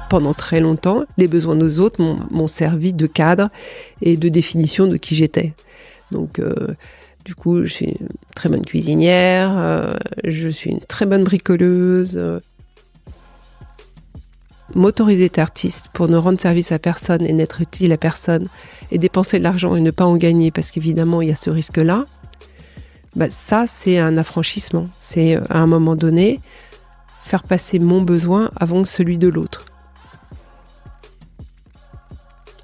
Pendant très longtemps, les besoins des autres m'ont servi de cadre et de définition de qui j'étais. Donc, du coup, je suis une très bonne cuisinière, je suis une très bonne bricoleuse. M'autoriser d'être artiste pour ne rendre service à personne et n'être utile à personne et dépenser de l'argent et ne pas en gagner parce qu'évidemment, il y a ce risque-là, ça, c'est un affranchissement. C'est, à un moment donné, faire passer mon besoin avant celui de l'autre.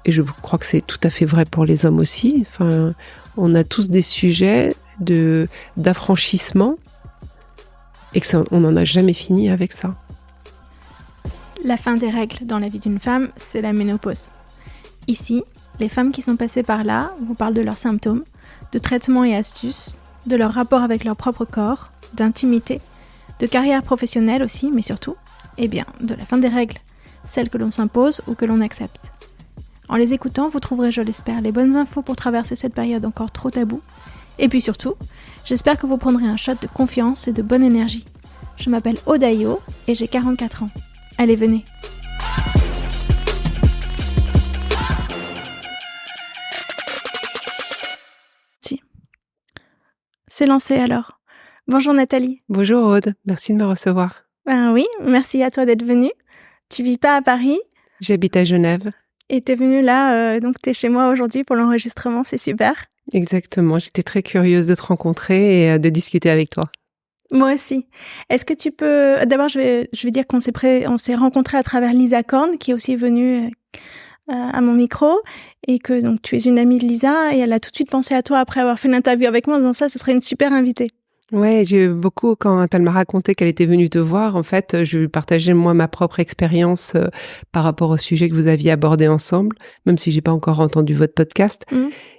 Et je crois que c'est tout à fait vrai pour les hommes aussi. Enfin, on a tous des sujets d'affranchissement et on n'en a jamais fini avec ça. La fin des règles dans la vie d'une femme, c'est la ménopause. Ici, les femmes qui sont passées par là vous parlent de leurs symptômes, de traitements et astuces, de leur rapport avec leur propre corps, d'intimité, de carrière professionnelle aussi, mais surtout, de la fin des règles, celles que l'on s'impose ou que l'on accepte. En les écoutant, vous trouverez, je l'espère, les bonnes infos pour traverser cette période encore trop taboue. Et puis surtout, j'espère que vous prendrez un shot de confiance et de bonne énergie. Je m'appelle Odayo et j'ai 44 ans. Allez, venez. Si. C'est lancé alors. Bonjour Nathalie. Bonjour Aude, merci de me recevoir. Oui, merci à toi d'être venue. Tu vis pas à Paris ? J'habite à Genève. Et t'es venue là, donc t'es chez moi aujourd'hui pour l'enregistrement, c'est super. Exactement, j'étais très curieuse de te rencontrer et de discuter avec toi. Moi aussi. Est-ce que tu peux... D'abord, je vais dire qu'on s'est rencontrés à travers Lisa Korn, qui est aussi venue à mon micro, et que donc tu es une amie de Lisa, et elle a tout de suite pensé à toi après avoir fait l'interview avec moi en disant ça, ce serait une super invitée. Ouais, j'ai eu beaucoup, quand elle m'a raconté qu'elle était venue te voir, en fait, je lui partageais moi ma propre expérience par rapport au sujet que vous aviez abordé ensemble, même si j'ai pas encore entendu votre podcast,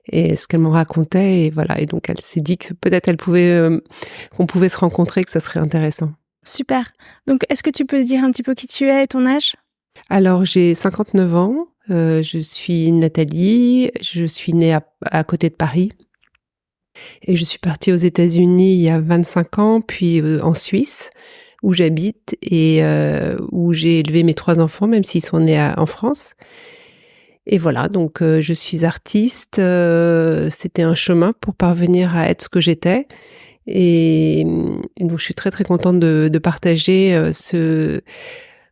et ce qu'elle m'en racontait, et voilà. Et donc elle s'est dit que peut-être qu'on pouvait se rencontrer, que ça serait intéressant. Super. Donc est-ce que tu peux se dire un petit peu qui tu es et ton âge ? Alors j'ai 59 ans, je suis Nathalie, je suis née à côté de Paris. Et je suis partie aux États-Unis il y a 25 ans, puis en Suisse, où j'habite et où j'ai élevé mes 3 enfants, même s'ils sont nés en France. Et voilà, donc je suis artiste. C'était un chemin pour parvenir à être ce que j'étais. Et donc je suis très très contente de partager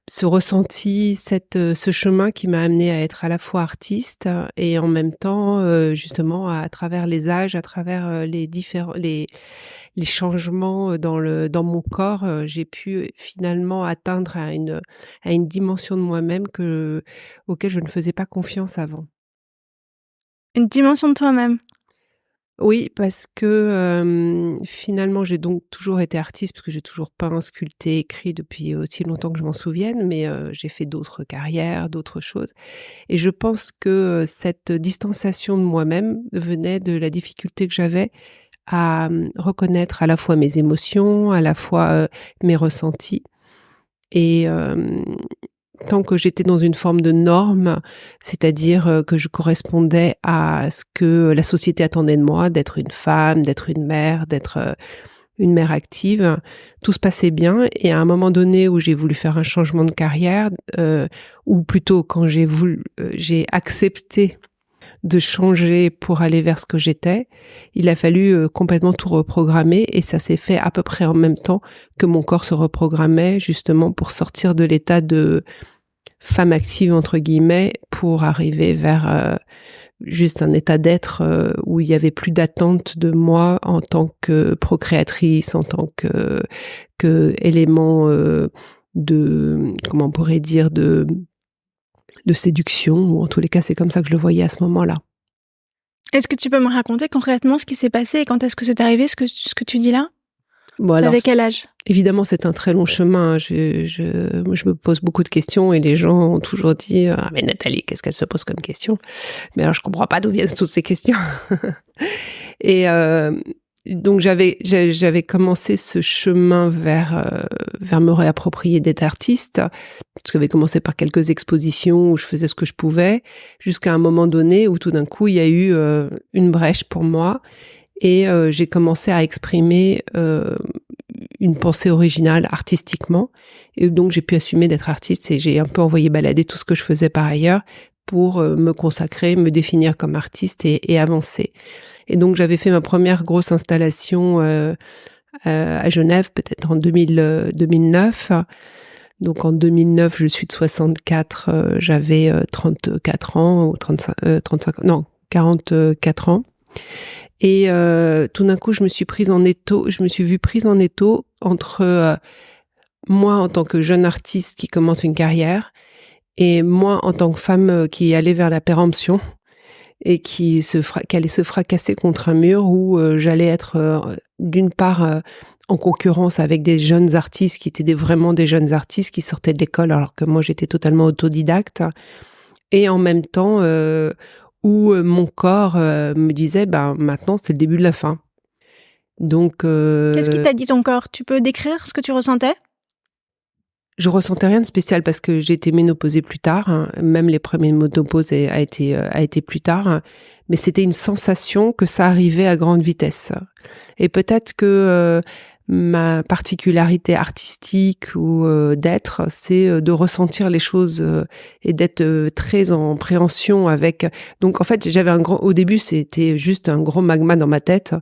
ce ressenti, ce chemin qui m'a amenée à être à la fois artiste et en même temps, justement, à travers les âges, à travers les changements dans mon corps, j'ai pu finalement atteindre à une dimension de moi-même auquel je ne faisais pas confiance avant. Une dimension de toi-même. Oui, parce que finalement, j'ai donc toujours été artiste, parce que j'ai toujours peint, sculpté, écrit depuis aussi longtemps que je m'en souvienne, mais j'ai fait d'autres carrières, d'autres choses. Et je pense que cette distanciation de moi-même venait de la difficulté que j'avais à reconnaître à la fois mes émotions, à la fois mes ressentis. Et tant que j'étais dans une forme de norme, c'est-à-dire que je correspondais à ce que la société attendait de moi, d'être une femme, d'être une mère, d'être une mère active, tout se passait bien. Et à un moment donné où j'ai voulu faire un changement de carrière, ou plutôt quand j'ai accepté de changer pour aller vers ce que j'étais, il a fallu complètement tout reprogrammer, et ça s'est fait à peu près en même temps que mon corps se reprogrammait, justement pour sortir de l'état de femme active entre guillemets pour arriver vers juste un état d'être où il y avait plus d'attente de moi en tant que procréatrice, en tant que élément de, comment on pourrait dire, de séduction, ou en tous les cas c'est comme ça que je le voyais à ce moment-là. Est-ce que tu peux me raconter concrètement ce qui s'est passé et quand est-ce que c'est arrivé ce que tu dis là ? Bon, alors, avec quel âge ? Évidemment, c'est un très long chemin. Je me pose beaucoup de questions et les gens ont toujours dit « Ah, mais Nathalie, qu'est-ce qu'elle se pose comme question ?» Mais alors, je comprends pas d'où viennent toutes ces questions. Et donc, j'avais commencé ce chemin vers me réapproprier d'être artiste. Parce que j'avais commencé par quelques expositions où je faisais ce que je pouvais, jusqu'à un moment donné où tout d'un coup, il y a eu une brèche pour moi. Et j'ai commencé à exprimer une pensée originale artistiquement. Et donc, j'ai pu assumer d'être artiste et j'ai un peu envoyé balader tout ce que je faisais par ailleurs pour me consacrer, me définir comme artiste et avancer. Et donc, j'avais fait ma première grosse installation à Genève, peut-être en 2009. Donc, en 2009, je suis de 64, j'avais 34 ans ou 35, non, 44 ans. Et tout d'un coup, je me suis vue prise en étau entre moi en tant que jeune artiste qui commence une carrière et moi en tant que femme qui allait vers la péremption et qui allait se fracasser contre un mur où j'allais être d'une part en concurrence avec des jeunes artistes qui étaient vraiment des jeunes artistes qui sortaient de l'école alors que moi j'étais totalement autodidacte et en même temps où mon corps me disait maintenant c'est le début de la fin. Donc Qu'est-ce qui t'a dit ton corps? Tu peux décrire ce que tu ressentais? Je ressentais rien de spécial parce que j'ai été ménopausée plus tard, hein. Même les premiers ménopauses a été plus tard, hein. Mais c'était une sensation que ça arrivait à grande vitesse. Et peut-être que ma particularité artistique ou d'être, c'est de ressentir les choses et d'être très en préhension avec. Donc en fait, au début, c'était juste un gros magma dans ma tête.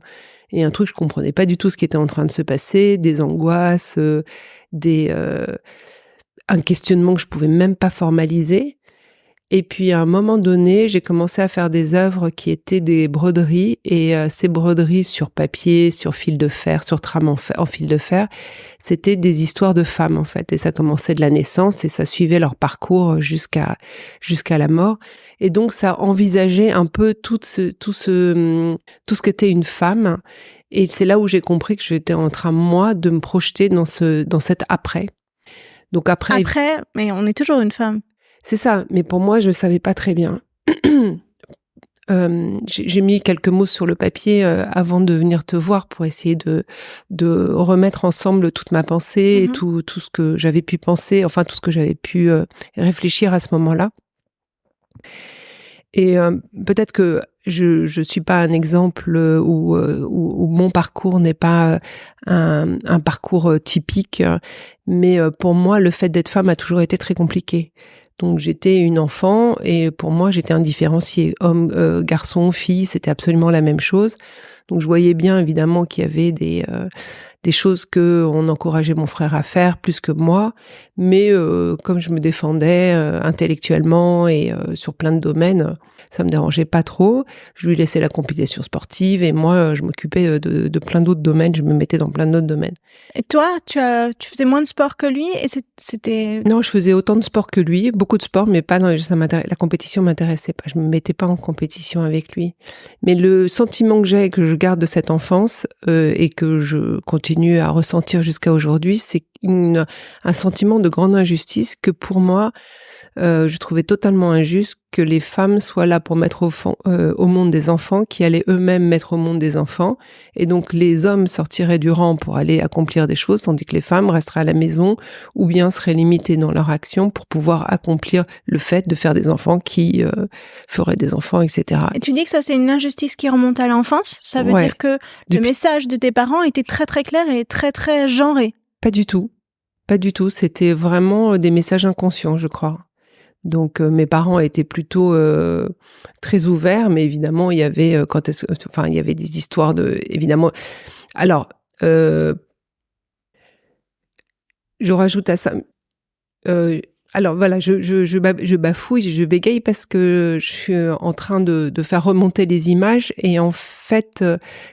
Et un truc, je comprenais pas du tout ce qui était en train de se passer, des angoisses, un questionnement que je pouvais même pas formaliser. Et puis, à un moment donné, j'ai commencé à faire des œuvres qui étaient des broderies. Et ces broderies sur papier, sur fil de fer, sur trame en fil de fer, c'était des histoires de femmes, en fait. Et ça commençait de la naissance et ça suivait leur parcours jusqu'à la mort. Et donc, ça envisageait un peu tout ce qu'était une femme. Et c'est là où j'ai compris que j'étais en train, moi, de me projeter dans cet après. Donc après, mais on est toujours une femme. C'est ça, mais pour moi, je savais pas très bien. J'ai mis quelques mots sur le papier avant de venir te voir pour essayer de remettre ensemble toute ma pensée et tout ce que j'avais pu penser, enfin tout ce que j'avais pu réfléchir à ce moment-là. Et peut-être que je suis pas un exemple où mon parcours n'est pas un parcours typique, mais pour moi, le fait d'être femme a toujours été très compliqué. Donc j'étais une enfant et pour moi j'étais indifférenciée. Homme, garçon, fille, c'était absolument la même chose. Donc je voyais bien évidemment qu'il y avait des choses que on encourageait mon frère à faire plus que moi, mais comme je me défendais intellectuellement et sur plein de domaines, ça me dérangeait pas trop. Je lui laissais la compétition sportive et moi je m'occupais de plein d'autres domaines, je me mettais dans plein d'autres domaines. Et toi, tu faisais moins de sport que lui et c'était... Non, je faisais autant de sport que lui, beaucoup de sport, mais pas la compétition m'intéressait pas. Je me mettais pas en compétition avec lui. Mais le sentiment que je garde de cette enfance et que je continue à ressentir jusqu'à aujourd'hui, c'est un sentiment de grande injustice que pour moi, je trouvais totalement injuste que les femmes soient là pour mettre au monde des enfants, qui allaient eux-mêmes mettre au monde des enfants. Et donc, les hommes sortiraient du rang pour aller accomplir des choses, tandis que les femmes resteraient à la maison ou bien seraient limitées dans leur action pour pouvoir accomplir le fait de faire des enfants qui feraient des enfants, etc. Et tu dis que ça, c'est une injustice qui remonte à l'enfance? Ça veut dire que le message de tes parents était très, très clair et très, très genré? Pas du tout. Pas du tout. C'était vraiment des messages inconscients, je crois. Donc mes parents étaient plutôt très ouverts, mais évidemment il y avait il y avait des histoires évidemment. Alors je rajoute à ça. Alors voilà, je bafouille, je bégaye parce que je suis en train de faire remonter les images et en fait,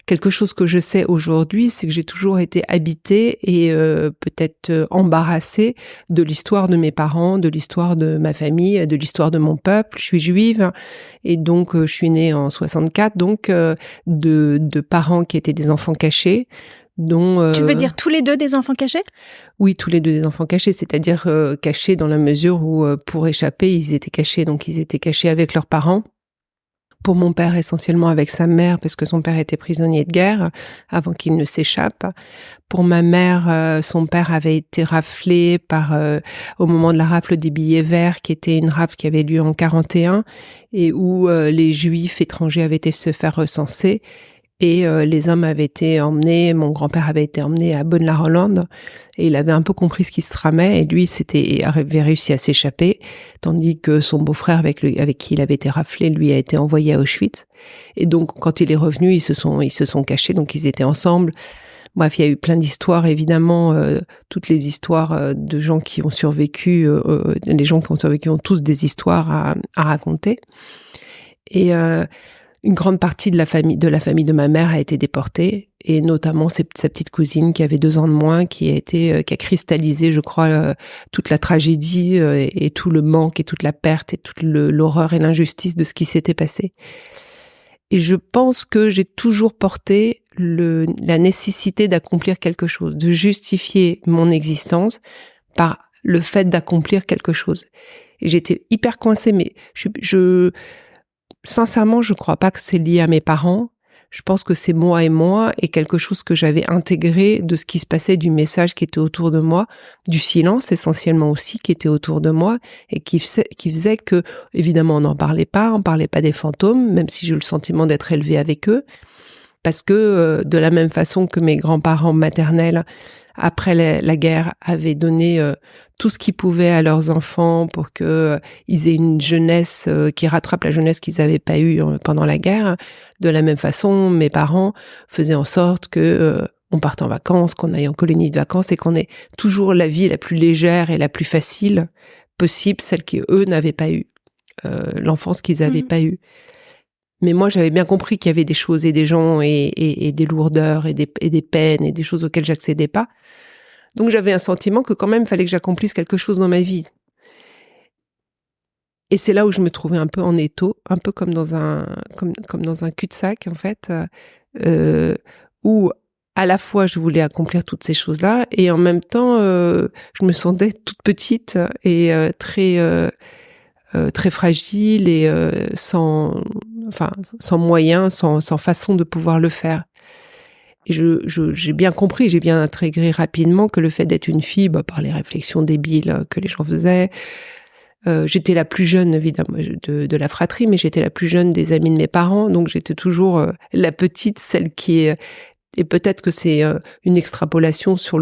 quelque chose que je sais aujourd'hui, c'est que j'ai toujours été habitée et peut-être embarrassée de l'histoire de mes parents, de l'histoire de ma famille, de l'histoire de mon peuple. Je suis juive et donc je suis née en 64, donc de parents qui étaient des enfants cachés. Tu veux dire tous les deux des enfants cachés? Oui, tous les deux des enfants cachés, c'est-à-dire cachés dans la mesure où pour échapper, ils étaient cachés, donc ils étaient cachés avec leurs parents. Pour mon père, essentiellement avec sa mère, parce que son père était prisonnier de guerre avant qu'il ne s'échappe. Pour ma mère, son père avait été raflé au moment de la rafle des billets verts, qui était une rafle qui avait lieu en 41 et où les juifs étrangers avaient été se faire recenser. Et les hommes avaient été emmenés, mon grand-père avait été emmené à Bonne-la-Rolande et il avait un peu compris ce qui se tramait et lui avait réussi à s'échapper, tandis que son beau-frère avec qui il avait été raflé, lui a été envoyé à Auschwitz. Et donc quand il est revenu, ils se sont cachés, donc ils étaient ensemble. Bref, il y a eu plein d'histoires, évidemment, toutes les histoires de gens qui ont survécu, les gens qui ont survécu ont tous des histoires à raconter. Et une grande partie de la famille de ma mère a été déportée, et notamment sa petite cousine qui avait 2 ans de moins, qui a cristallisé, je crois, toute la tragédie et tout le manque et toute la perte et toute l'horreur et l'injustice de ce qui s'était passé. Et je pense que j'ai toujours porté la nécessité d'accomplir quelque chose, de justifier mon existence par le fait d'accomplir quelque chose. Et j'étais hyper coincée, mais sincèrement, je crois pas que c'est lié à mes parents. Je pense que c'est moi et quelque chose que j'avais intégré de ce qui se passait, du message qui était autour de moi, du silence essentiellement aussi qui était autour de moi et qui faisait que, évidemment, on parlait pas des fantômes, même si j'ai eu le sentiment d'être élevée avec eux, parce que de la même façon que mes grands-parents maternels, après la guerre, avaient donné tout ce qu'ils pouvaient à leurs enfants pour que ils aient une jeunesse qui rattrape la jeunesse qu'ils n'avaient pas eue pendant la guerre. De la même façon, mes parents faisaient en sorte que on parte en vacances, qu'on aille en colonie de vacances et qu'on ait toujours la vie la plus légère et la plus facile possible, celle qu'eux n'avaient pas eue, l'enfance qu'ils n'avaient pas eue. Mais moi, j'avais bien compris qu'il y avait des choses et des gens et des lourdeurs et des peines et des choses auxquelles j'accédais pas. Donc j'avais un sentiment que quand même, il fallait que j'accomplisse quelque chose dans ma vie. Et c'est là où je me trouvais un peu en étau, un peu comme dans un cul-de-sac, en fait, où à la fois je voulais accomplir toutes ces choses-là et en même temps, je me sentais toute petite et très fragile et sans moyens, sans façon de pouvoir le faire. Et j'ai bien compris, j'ai bien intégré rapidement que le fait d'être une fille, par les réflexions débiles que les gens faisaient, j'étais la plus jeune évidemment de la fratrie, mais j'étais la plus jeune des amis de mes parents, donc j'étais toujours la petite, celle qui est... Et peut-être que c'est une extrapolation sur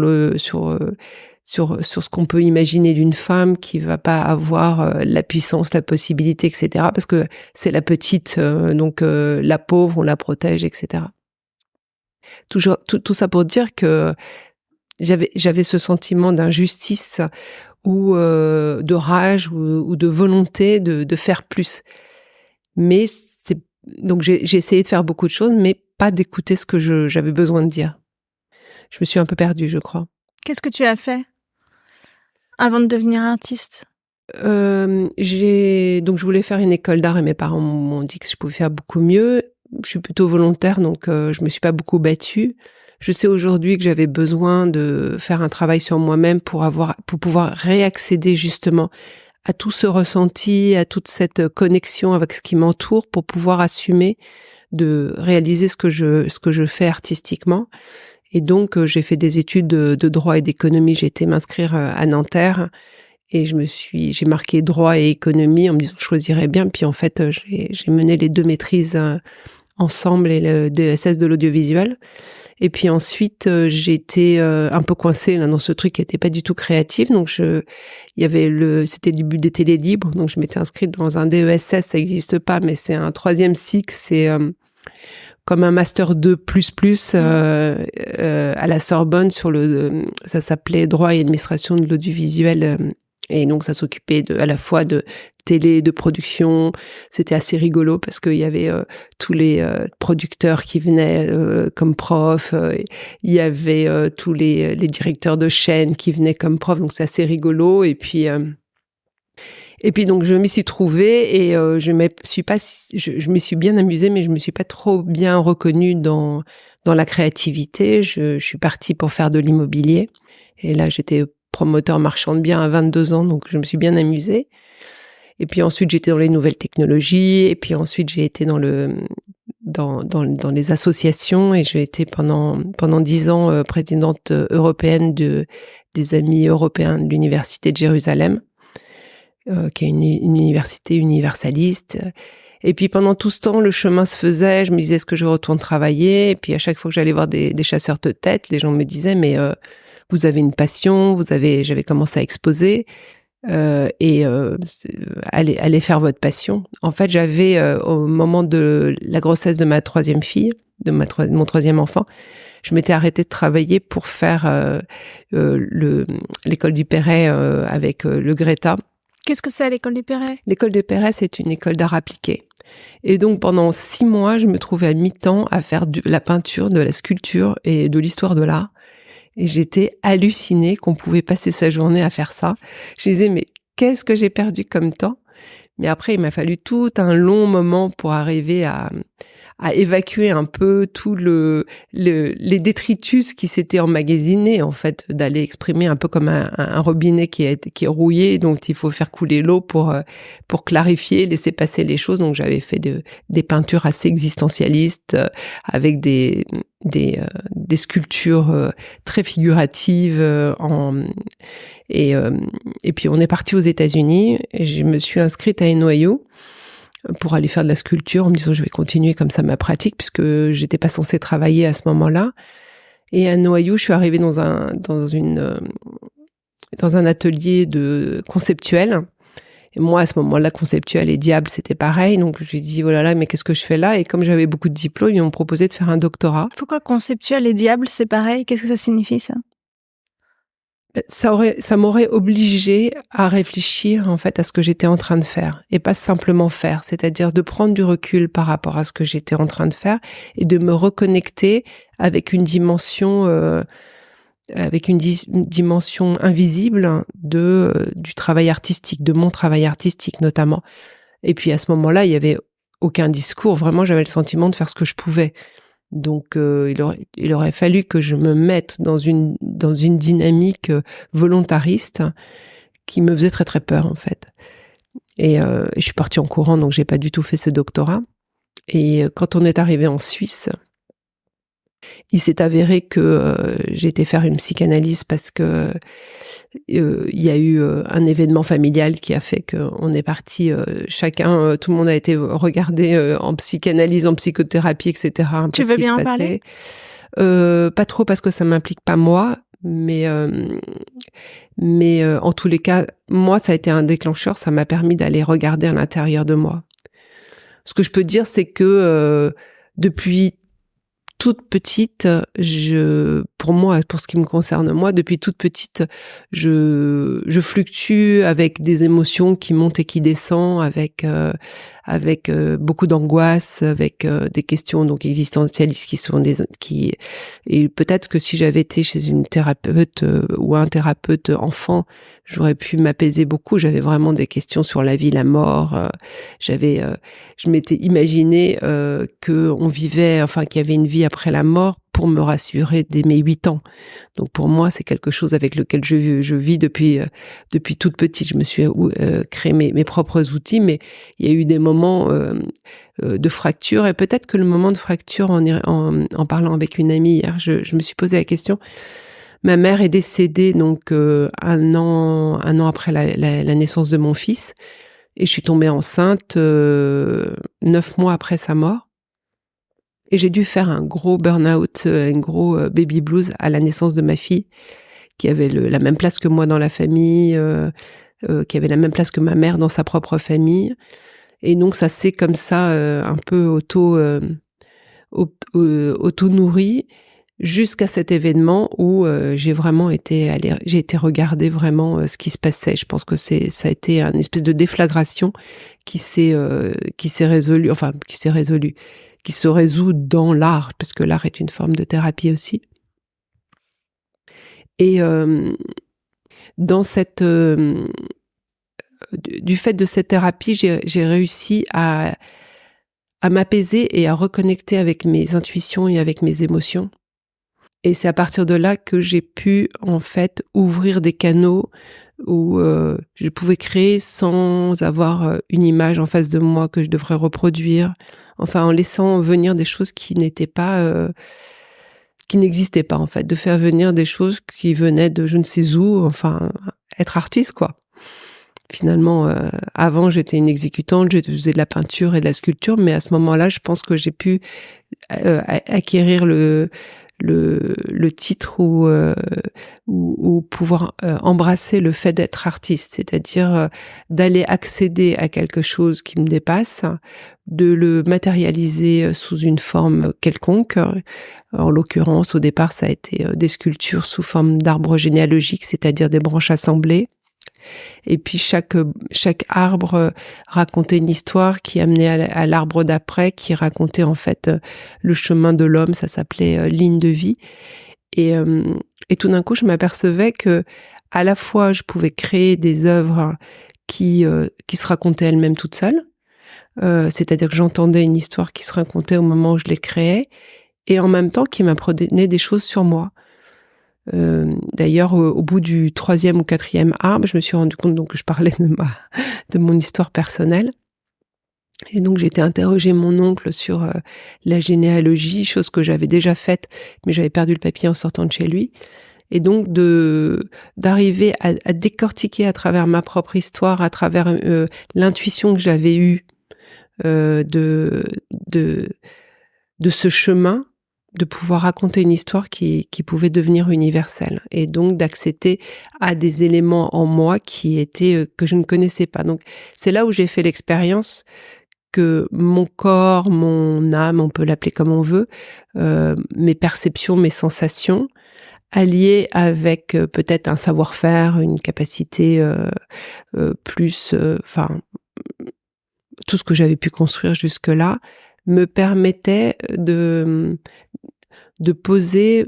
ce qu'on peut imaginer d'une femme qui va pas avoir la puissance, la possibilité, etc. Parce que c'est la petite, donc la pauvre, on la protège, etc. Toujours, tout ça pour dire que j'avais ce sentiment d'injustice ou de rage ou de volonté de faire plus. Mais donc j'ai essayé de faire beaucoup de choses, mais pas d'écouter ce que j'avais besoin de dire. Je me suis un peu perdue, je crois. Qu'est-ce que tu as fait avant de devenir artiste? Donc je voulais faire une école d'art et mes parents m'ont dit que je pouvais faire beaucoup mieux. Je suis plutôt volontaire, donc je me suis pas beaucoup battue. Je sais aujourd'hui que j'avais besoin de faire un travail sur moi-même pour pouvoir réaccéder justement à tout ce ressenti, à toute cette connexion avec ce qui m'entoure, pour pouvoir assumer de réaliser ce que je fais artistiquement. Et donc j'ai fait des études de droit et d'économie. J'ai été m'inscrire à Nanterre et j'ai marqué droit et économie en me disant que je choisirais bien. Puis en fait j'ai mené les 2 maîtrises ensemble et le DSS de l'audiovisuel. Et puis ensuite, j'étais un peu coincée là dans ce truc qui était pas du tout créatif. Donc c'était le début des télés libres. Donc je m'étais inscrite dans un DESS, ça existe pas, mais c'est un 3e cycle. C'est comme un master 2++, à la Sorbonne ça s'appelait droit et administration de l'audiovisuel. Et donc ça s'occupait à la fois de télé, de production. C'était assez rigolo parce qu'il y avait tous les producteurs qui venaient comme profs. Il y avait tous les directeurs de chaîne qui venaient comme profs. Donc c'est assez rigolo. Et puis donc je m'y suis trouvée et je m'y suis bien amusée, mais je me suis pas trop bien reconnue dans la créativité. Je suis partie pour faire de l'immobilier. Et là, j'étais promoteur marchand de biens à 22 ans, donc je me suis bien amusée. Et puis ensuite, j'étais dans les nouvelles technologies, et puis ensuite, j'ai été dans les associations, et j'ai été pendant 10 ans présidente européenne des Amis européens de l'Université de Jérusalem, qui est une université universaliste. Et puis pendant tout ce temps, le chemin se faisait. Je me disais, est-ce que je retourne travailler? Et puis à chaque fois que j'allais voir des chasseurs de tête, les gens me disaient, mais vous avez une passion, j'avais commencé à exposer. Allez faire votre passion. En fait, j'avais au moment de la grossesse de ma troisième fille, mon 3e enfant, je m'étais arrêtée de travailler pour faire l'école du Perret avec le Greta. Qu'est-ce que c'est l'école du Perret? L'école du Perret, c'est une école d'art appliqué. Et donc pendant 6 mois, je me trouvais à mi-temps à faire de la peinture, de la sculpture et de l'histoire de l'art. Et j'étais hallucinée qu'on pouvait passer sa journée à faire ça. Je me disais, mais qu'est-ce que j'ai perdu comme temps? Mais après, il m'a fallu tout un long moment pour arriver à évacuer un peu tout les détritus qui s'étaient emmagasinés, en fait, d'aller exprimer un peu comme un robinet qui est rouillé, donc il faut faire couler l'eau pour clarifier, laisser passer les choses. Donc j'avais fait des peintures assez existentialistes, avec des sculptures très figuratives et puis on est parti aux États-Unis et je me suis inscrite à NYU pour aller faire de la sculpture en me disant je vais continuer comme ça ma pratique puisque j'étais pas censée travailler à ce moment-là. Et à NYU, je suis arrivée dans un atelier de conceptuel. Et moi, à ce moment-là, conceptuel et diable, c'était pareil. Donc, j'ai dit, oh là là, mais qu'est-ce que je fais là? Et comme j'avais beaucoup de diplômes, ils m'ont proposé de faire un doctorat. Pourquoi conceptuel et diable, c'est pareil? Qu'est-ce que ça signifie, ça? Ça m'aurait obligée à réfléchir, en fait, à ce que j'étais en train de faire. Et pas simplement faire. C'est-à-dire de prendre du recul par rapport à ce que j'étais en train de faire et de me reconnecter avec une dimension, invisible du travail artistique, de mon travail artistique notamment. Et puis à ce moment-là, il y avait aucun discours. Vraiment, j'avais le sentiment de faire ce que je pouvais. Donc, il aurait fallu que je me mette dans une dynamique volontariste qui me faisait très très peur en fait. Et je suis partie en courant, donc j'ai pas du tout fait ce doctorat. Et quand on est arrivé en Suisse, il s'est avéré que j'ai été faire une psychanalyse parce que il y a eu un événement familial qui a fait qu'on est parti chacun, tout le monde a été regardé en psychanalyse, en psychothérapie, etc. Tu veux bien en parler? Pas trop parce que ça m'implique pas moi, mais en tous les cas, moi, ça a été un déclencheur, ça m'a permis d'aller regarder à l'intérieur de moi. Ce que je peux dire, c'est que depuis toute petite, pour moi, pour ce qui me concerne moi, depuis toute petite, je fluctue avec des émotions qui montent et qui descendent, avec beaucoup d'angoisse, avec des questions donc existentialistes et peut-être que si j'avais été chez une thérapeute ou un thérapeute enfant, j'aurais pu m'apaiser beaucoup. J'avais vraiment des questions sur la vie, la mort. Je m'étais imaginé que on vivait, enfin qu'il y avait une vie après la mort, pour me rassurer dès mes 8 ans. Donc pour moi, c'est quelque chose avec lequel je vis depuis toute petite. Je me suis créé mes propres outils, mais il y a eu des moments de fracture, et peut-être que le moment de fracture, en parlant avec une amie hier, je me suis posé la question. Ma mère est décédée donc un an après la naissance de mon fils, et je suis tombée enceinte 9 mois après sa mort. Et j'ai dû faire un gros burn-out, un gros baby blues à la naissance de ma fille, qui avait la même place que moi dans la famille, qui avait la même place que ma mère dans sa propre famille. Et donc ça s'est comme ça un peu auto-nourri jusqu'à cet événement où j'ai été regarder vraiment ce qui se passait. Je pense que ça a été une espèce de déflagration qui se résout dans l'art, parce que l'art est une forme de thérapie aussi. Et dans du fait de cette thérapie, j'ai réussi à m'apaiser et à reconnecter avec mes intuitions et avec mes émotions. Et c'est à partir de là que j'ai pu, en fait, ouvrir des canaux où je pouvais créer sans avoir une image en face de moi que je devrais reproduire. Enfin, en laissant venir des choses qui n'existaient pas, en fait. De faire venir des choses qui venaient de je ne sais où, enfin, être artiste, quoi. Finalement, avant, j'étais une exécutante, je faisais de la peinture et de la sculpture, mais à ce moment-là, je pense que j'ai pu acquérir le titre ou pouvoir embrasser le fait d'être artiste, c'est-à-dire d'aller accéder à quelque chose qui me dépasse, de le matérialiser sous une forme quelconque. En l'occurrence, au départ, ça a été des sculptures sous forme d'arbres généalogiques, c'est-à-dire des branches assemblées. Et puis chaque arbre racontait une histoire qui amenait à l'arbre d'après, qui racontait en fait le chemin de l'homme. Ça s'appelait ligne de vie. Et tout d'un coup, je m'apercevais que à la fois je pouvais créer des œuvres qui se racontaient elles-mêmes toutes seules, c'est-à-dire que j'entendais une histoire qui se racontait au moment où je les créais, et en même temps qui m'apprenait des choses sur moi. D'ailleurs, au bout du 3e ou 4e arbre, je me suis rendu compte donc que je parlais de mon histoire personnelle. Et donc, j'ai été interroger mon oncle sur la généalogie, chose que j'avais déjà faite, mais j'avais perdu le papier en sortant de chez lui. Et donc, d'arriver à décortiquer à travers ma propre histoire, à travers l'intuition que j'avais eue de ce chemin, de pouvoir raconter une histoire qui pouvait devenir universelle, et donc d'accéder à des éléments en moi qui étaient que je ne connaissais pas. Donc c'est là où j'ai fait l'expérience que mon corps, mon âme, on peut l'appeler comme on veut, mes perceptions, mes sensations, alliées avec peut-être un savoir-faire, une capacité plus, tout ce que j'avais pu construire jusque-là, me permettait de poser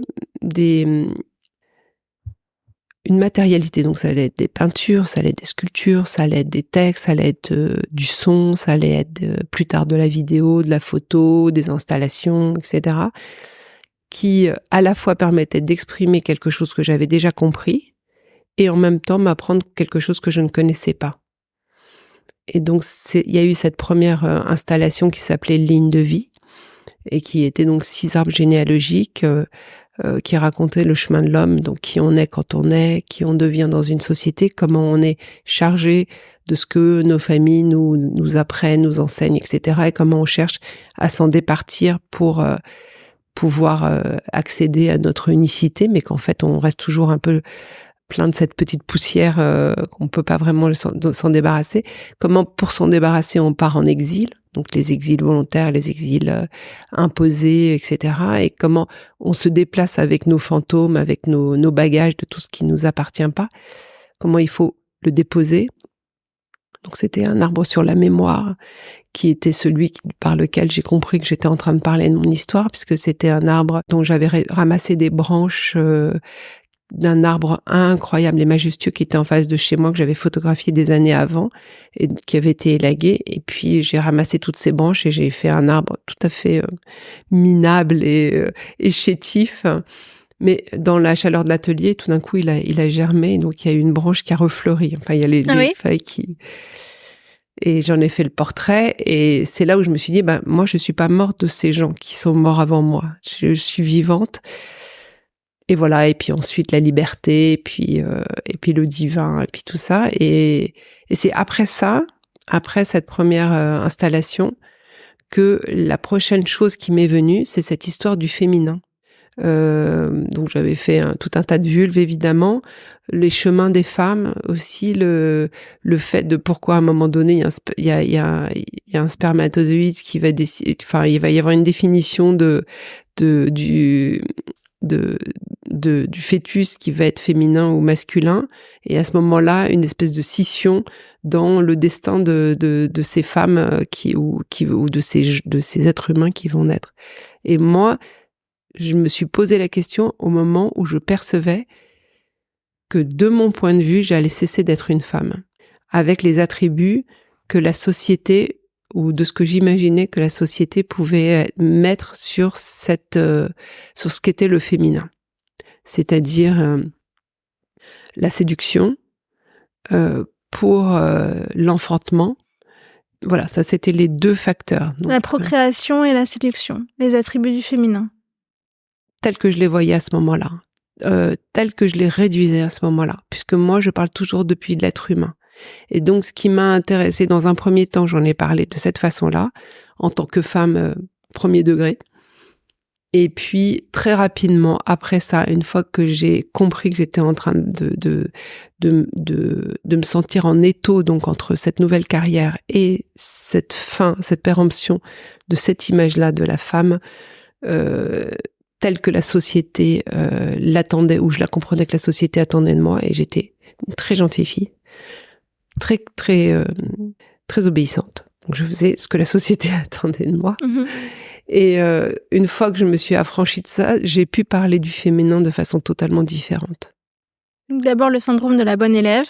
une matérialité. Donc ça allait être des peintures, ça allait être des sculptures, ça allait être des textes, ça allait être du son, ça allait être plus tard de la vidéo, de la photo, des installations, etc., qui à la fois permettaient d'exprimer quelque chose que j'avais déjà compris et en même temps m'apprendre quelque chose que je ne connaissais pas. Et donc il y a eu cette première installation qui s'appelait Ligne de vie, et qui était donc 6 arbres généalogiques qui racontaient le chemin de l'homme, donc qui on est quand on est, qui on devient dans une société, comment on est chargé de ce que nos familles nous apprennent, nous enseignent, etc., et comment on cherche à s'en départir pour pouvoir accéder à notre unicité, mais qu'en fait on reste toujours un peu plein de cette petite poussière qu'on peut pas vraiment s'en débarrasser. Comment, pour s'en débarrasser, on part en exil, donc les exils volontaires, les exils imposés, etc. Et comment on se déplace avec nos fantômes, avec nos bagages de tout ce qui nous appartient pas. Comment il faut le déposer. Donc c'était un arbre sur la mémoire, qui était celui par lequel j'ai compris que j'étais en train de parler de mon histoire, puisque c'était un arbre dont j'avais ramassé des branches d'un arbre incroyable et majestueux qui était en face de chez moi, que j'avais photographié des années avant et qui avait été élagué. Et puis j'ai ramassé toutes ces branches et j'ai fait un arbre tout à fait minable et chétif. Mais dans la chaleur de l'atelier, tout d'un coup, il a germé. Donc il y a eu une branche qui a refleuri. Enfin, il y a les feuilles qui... Et j'en ai fait le portrait. Et c'est là où je me suis dit, moi, je suis pas morte de ces gens qui sont morts avant moi. Je suis vivante. Et voilà, et puis ensuite la liberté, et puis le divin, et puis tout ça. Et c'est après ça, après cette première installation, que la prochaine chose qui m'est venue, c'est cette histoire du féminin. Donc j'avais fait tout un tas de vulves, évidemment, les chemins des femmes aussi, le fait de pourquoi à un moment donné il y a un spermatozoïde qui va décider, enfin il va y avoir une définition du fœtus qui va être féminin ou masculin, et à ce moment-là une espèce de scission dans le destin de ces femmes ou de ces êtres humains qui vont naître. Et moi, je me suis posé la question au moment où je percevais que de mon point de vue, j'allais cesser d'être une femme, avec les attributs que la société, ou de ce que j'imaginais que la société pouvait mettre sur ce qu'était le féminin. C'est-à-dire la séduction pour l'enfantement. Voilà, ça c'était les 2 facteurs. Donc, la procréation et la séduction, les attributs du féminin. Tels que je les voyais à ce moment-là, tels que je les réduisais à ce moment-là, puisque moi je parle toujours depuis l'être humain. Et donc, ce qui m'a intéressée dans un premier temps, j'en ai parlé de cette façon-là, en tant que femme premier degré. Et puis, très rapidement, après ça, une fois que j'ai compris que j'étais en train de me sentir en étau, donc entre cette nouvelle carrière et cette fin, cette péremption de cette image-là de la femme, telle que la société l'attendait, ou je la comprenais que la société attendait de moi, et j'étais une très gentille fille, très obéissante. Donc je faisais ce que la société attendait de moi. Mhm. Et une fois que je me suis affranchie de ça, j'ai pu parler du féminin de façon totalement différente. D'abord le syndrome de la bonne élève,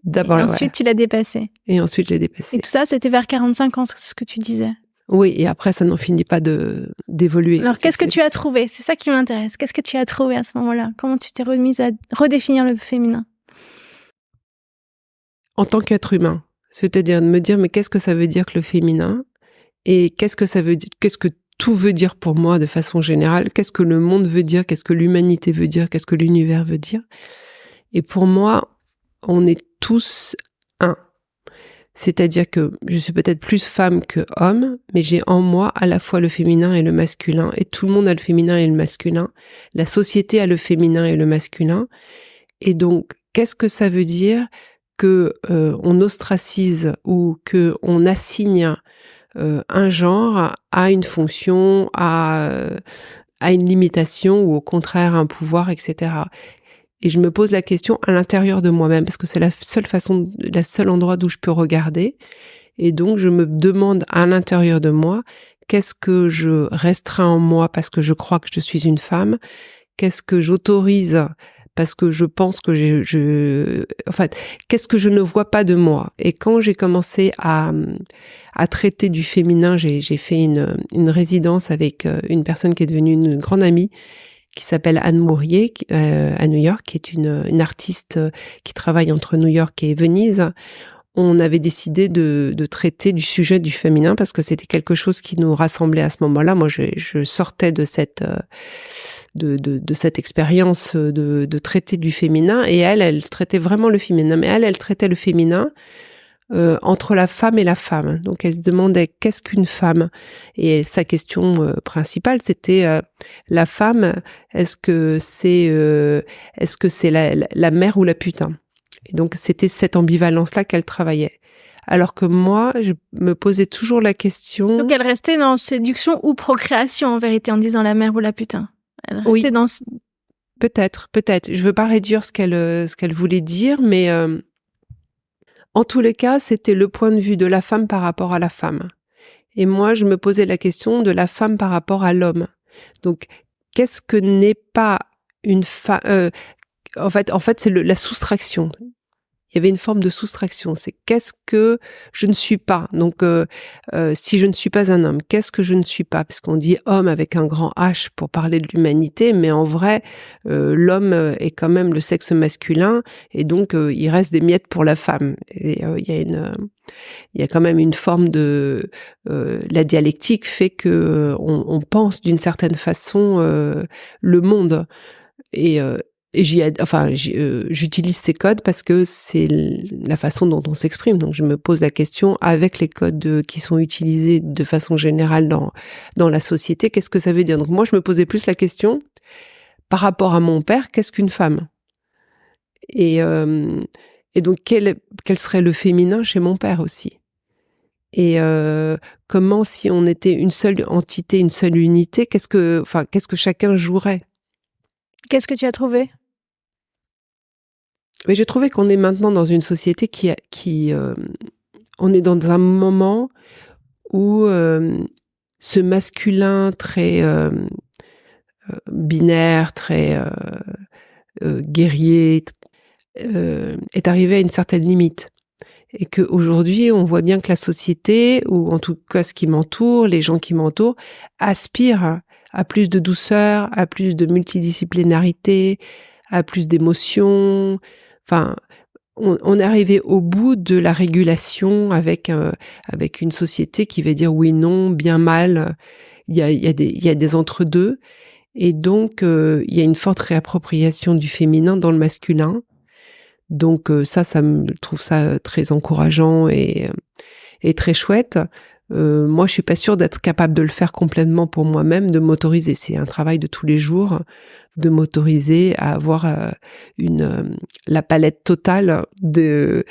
D'abord, et ensuite tu l'as dépassé. Et ensuite, je l'ai dépassé. Et tout ça, c'était vers 45 ans, c'est ce que tu disais. Oui, et après, ça n'en finit pas d'évoluer. Alors, qu'est-ce que tu as trouvé? C'est ça qui m'intéresse. Qu'est-ce que tu as trouvé à ce moment-là? Comment tu t'es remise à redéfinir le féminin? En tant qu'être humain, c'est-à-dire de me dire, mais qu'est-ce que ça veut dire que le féminin? Et qu'est-ce que ça veut dire? Qu'est-ce que tout veut dire pour moi de façon générale? Qu'est-ce que le monde veut dire? Qu'est-ce que l'humanité veut dire? Qu'est-ce que l'univers veut dire? Et pour moi, on est tous un. C'est-à-dire que je suis peut-être plus femme que homme, mais j'ai en moi à la fois le féminin et le masculin. Et tout le monde a le féminin et le masculin. La société a le féminin et le masculin. Et donc, qu'est-ce que ça veut dire que on ostracise ou que on assigne un genre à une fonction, à une limitation, ou au contraire un pouvoir, etc. Et je me pose la question à l'intérieur de moi-même, parce que c'est la seule endroit d'où je peux regarder. Et donc, je me demande à l'intérieur de moi, qu'est-ce que je restreins en moi parce que je crois que je suis une femme? Qu'est-ce que j'autorise parce que je pense que qu'est-ce que je ne vois pas de moi? Et quand j'ai commencé à traiter du féminin, j'ai fait une résidence avec une personne qui est devenue une grande amie, qui s'appelle Anne Mourier, à New York, qui est une artiste qui travaille entre New York et Venise. On avait décidé de traiter du sujet du féminin parce que c'était quelque chose qui nous rassemblait à ce moment-là. Moi, je sortais de cette expérience de traiter du féminin, et elle traitait vraiment le féminin. Mais elle traitait le féminin entre la femme et la femme. Donc elle se demandait qu'est-ce qu'une femme, et sa question principale c'était la femme, est-ce que c'est la mère ou la putain? Et donc c'était cette ambivalence-là qu'elle travaillait. Alors que moi, je me posais toujours la question. Donc elle restait dans séduction ou procréation en vérité, en disant la mère ou la putain. Elle restait oui, dans... peut-être. Je veux pas réduire ce qu'elle voulait dire, mais en tous les cas, c'était le point de vue de la femme par rapport à la femme. Et moi, je me posais la question de la femme par rapport à l'homme. Donc, qu'est-ce que n'est pas une femme? En fait, c'est la soustraction. Il y avait une forme de soustraction. C'est qu'est-ce que je ne suis pas? Donc, si je ne suis pas un homme, qu'est-ce que je ne suis pas? Parce qu'on dit homme avec un grand H pour parler de l'humanité, mais en vrai, l'homme est quand même le sexe masculin, et donc il reste des miettes pour la femme. Et il y a quand même une forme de la dialectique fait que on pense d'une certaine façon le monde. Et j'utilise ces codes parce que c'est la façon dont on s'exprime. Donc, je me pose la question, avec les codes qui sont utilisés de façon générale dans la société, qu'est-ce que ça veut dire? Donc, moi, je me posais plus la question, par rapport à mon père, qu'est-ce qu'une femme? Et donc, quel serait le féminin chez mon père aussi? Et comment, si on était une seule entité, une seule unité, qu'est-ce que chacun jouerait? Qu'est-ce que tu as trouvé? Mais j'ai trouvé qu'on est maintenant dans une société on est dans un moment où ce masculin très binaire, très guerrier, est arrivé à une certaine limite. Et qu'aujourd'hui, on voit bien que la société, ou en tout cas ce qui m'entoure, les gens qui m'entourent, aspirent à plus de douceur, à plus de multidisciplinarité, à plus d'émotions. Enfin, on est arrivé au bout de la régulation avec une société qui va dire oui, non, bien, mal. Il y a des entre-deux. Et donc, il y a une forte réappropriation du féminin dans le masculin. Donc ça me je trouve ça très encourageant et très chouette. Moi, je suis pas sûre d'être capable de le faire complètement pour moi-même, de m'autoriser. C'est un travail de tous les jours, de m'autoriser à avoir, la palette totale des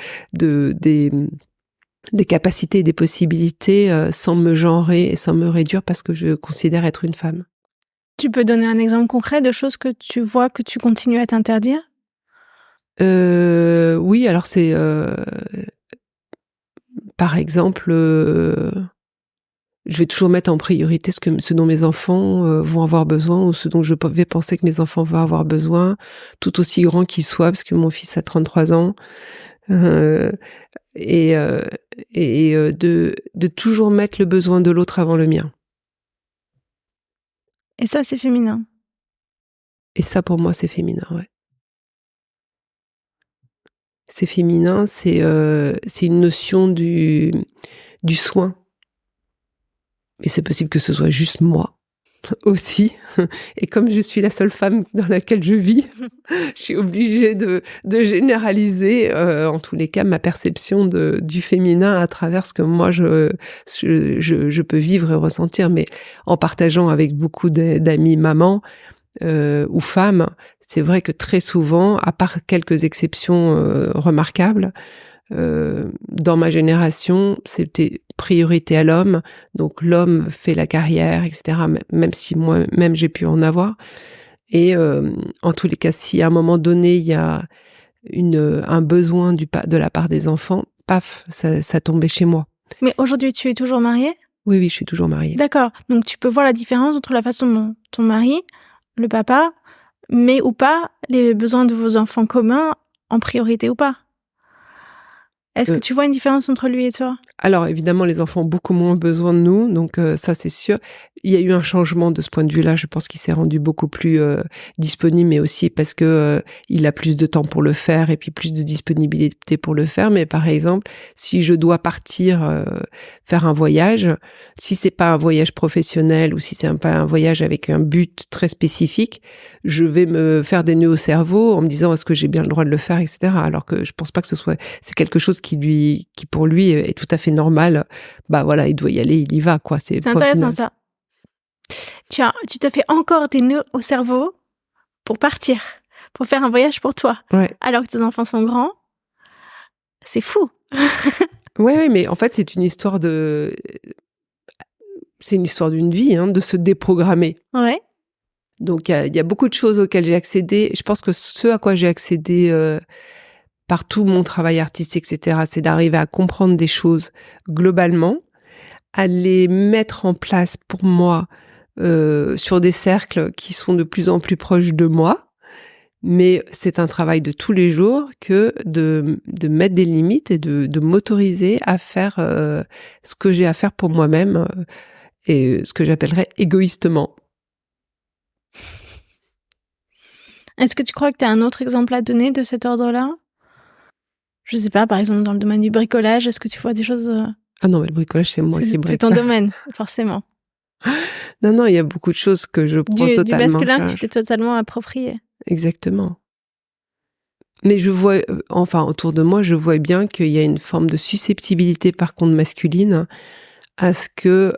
capacités et des possibilités, sans me genrer et sans me réduire parce que je considère être une femme. Tu peux donner un exemple concret de choses que tu vois que tu continues à t'interdire? Oui, alors c'est, par exemple, je vais toujours mettre en priorité ce dont mes enfants, vont avoir besoin ou ce dont je vais penser que mes enfants vont avoir besoin, tout aussi grands qu'ils soient, parce que mon fils a 33 ans. Heu et heu de toujours mettre le besoin de l'autre avant le mien. Et ça, c'est féminin. Et ça, pour moi, c'est féminin, ouais. C'est féminin, c'est une notion du soin. Et c'est possible que ce soit juste moi aussi. Et comme je suis la seule femme dans laquelle je vis, je suis obligée de généraliser, en tous les cas, ma perception du féminin à travers ce que moi je peux vivre et ressentir. Mais en partageant avec beaucoup d'amis mamans, ou femmes, c'est vrai que très souvent, à part quelques exceptions, remarquables, dans ma génération, c'était priorité à l'homme. Donc l'homme fait la carrière et cetera, même si moi-même j'ai pu en avoir et en tous les cas, si à un moment donné, il y a un besoin de la part des enfants, paf, ça tombait chez moi. Mais aujourd'hui, tu es toujours mariée? Oui, oui, je suis toujours mariée. D'accord, donc tu peux voir la différence entre la façon dont ton mari, le papa, met ou pas les besoins de vos enfants communs en priorité ou pas? Est-ce que tu vois une différence entre lui et toi? Alors évidemment, les enfants ont beaucoup moins besoin de nous, donc ça c'est sûr. Il y a eu un changement de ce point de vue-là, je pense qu'il s'est rendu beaucoup plus, disponible, mais aussi parce que, il a plus de temps pour le faire et puis plus de disponibilité pour le faire. Mais par exemple, si je dois partir, faire un voyage, si c'est pas un voyage professionnel ou si c'est pas un voyage avec un but très spécifique, je vais me faire des nœuds au cerveau en me disant: «Est-ce que j'ai bien le droit de le faire?» et cetera. Alors que je pense pas que c'est quelque chose qui pour lui est tout à fait normal. Bah voilà, il doit y aller, il y va quoi, c'est C'est point intéressant final. ça. Tu te fais encore des nœuds au cerveau pour partir, pour faire un voyage pour toi, Ouais. alors que tes enfants sont grands. C'est fou. Ouais, ouais, mais en fait, c'est une histoire d'une vie, hein, de se déprogrammer. Ouais. Donc il y a beaucoup de choses auxquelles j'ai accédé. Je pense que ce à quoi j'ai accédé, par tout mon travail artistique et cetera, c'est d'arriver à comprendre des choses globalement, à les mettre en place pour moi, sur des cercles qui sont de plus en plus proches de moi. Mais c'est un travail de tous les jours que de mettre des limites et de m'autoriser à faire, ce que j'ai à faire pour moi-même, et ce que j'appellerais égoïstement. Est-ce que tu crois que tu as un autre exemple à donner de cet ordre-là? Je sais pas, par exemple, dans le domaine du bricolage, est-ce que tu vois des choses, Ah non, mais le bricolage, c'est moi qui c'est ton bricole. domaine, forcément. Non, non, il y a beaucoup de choses que je prends Du totalement en masculin que tu charge. t'es totalement approprié. Exactement. Mais je vois, enfin autour de moi, je vois bien qu'il y a une forme de susceptibilité par contre masculine à ce que,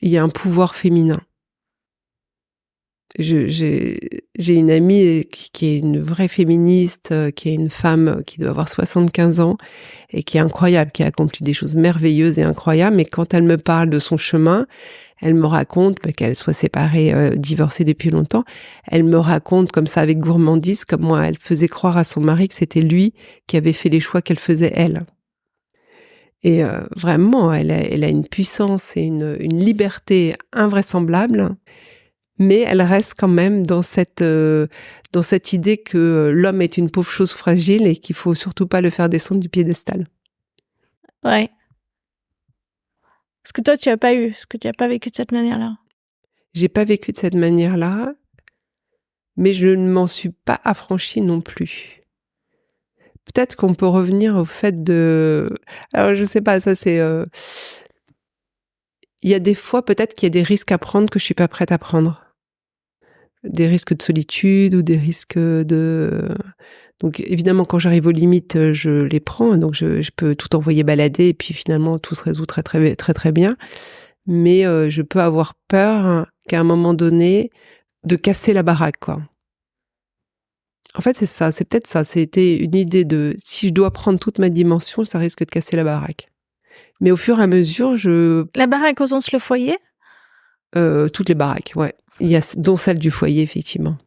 il y a un pouvoir féminin. J'ai une amie qui est une vraie féministe, qui est une femme qui doit avoir 75 ans et qui est incroyable, qui a accompli des choses merveilleuses et incroyables. Mais quand elle me parle de son chemin, elle me raconte, qu'elle soit séparée, divorcée depuis longtemps, elle me raconte comme ça avec gourmandise comment elle faisait croire à son mari que c'était lui qui avait fait les choix qu'elle faisait elle. Et vraiment, elle a une puissance et une liberté invraisemblable. Mais elle reste quand même dans cette idée que l'homme est une pauvre chose fragile et qu'il faut surtout pas le faire descendre du piédestal. Ouais. Ce que toi, tu as pas eu, ce que tu as pas vécu de cette manière-là. J'ai pas vécu de cette manière-là, mais je ne m'en suis pas affranchie non plus. Peut-être qu'on peut revenir au fait alors je sais pas, ça c'est, il y a des fois peut-être qu'il y a des risques à prendre que je suis pas prête à prendre. des risques de solitude ou des risques de... Donc évidemment, quand j'arrive aux limites, je les prends. Donc je peux tout envoyer balader et puis finalement, tout se résout très, très, très, très bien. Mais je peux avoir peur qu'à un moment donné, de casser la baraque, quoi. En fait, c'est ça, c'est peut-être ça. C'était une idée de si je dois prendre toute ma dimension, ça risque de casser la baraque. Mais au fur et à mesure, La baraque au sens le foyer? Toutes les baraques, ouais. Il y a, dont celle du foyer, effectivement.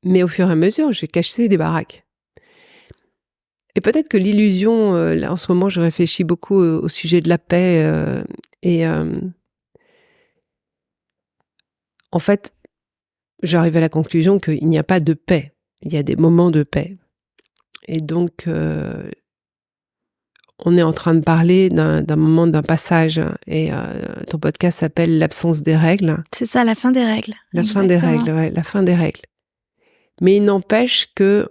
Mais au fur et à mesure, j'ai caché des baraques. Et peut-être que l'illusion, là, en ce moment, je réfléchis beaucoup au sujet de la paix. Et en fait, j'arrive à la conclusion qu'il n'y a pas de paix. Il y a des moments de paix. Et donc, on est en train de parler d'un moment, d'un passage. Et ton podcast s'appelle « L'absence des règles ». C'est ça, la fin des règles. La fin des règles, ouais, la fin des règles. Mais il n'empêche que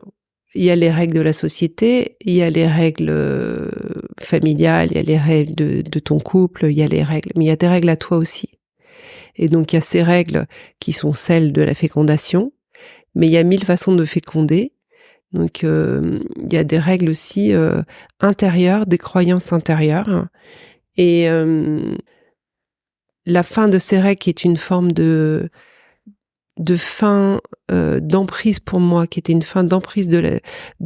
il y a les règles de la société, il y a les règles familiales, il y a les règles de ton couple, il y a les règles, mais il y a tes règles à toi aussi. Et donc il y a ces règles qui sont celles de la fécondation, mais il y a 1000 façons de féconder. Donc il y a des règles aussi intérieures, des croyances intérieures. Et la fin de ces règles qui est une forme de fin d'emprise pour moi, qui était une fin d'emprise de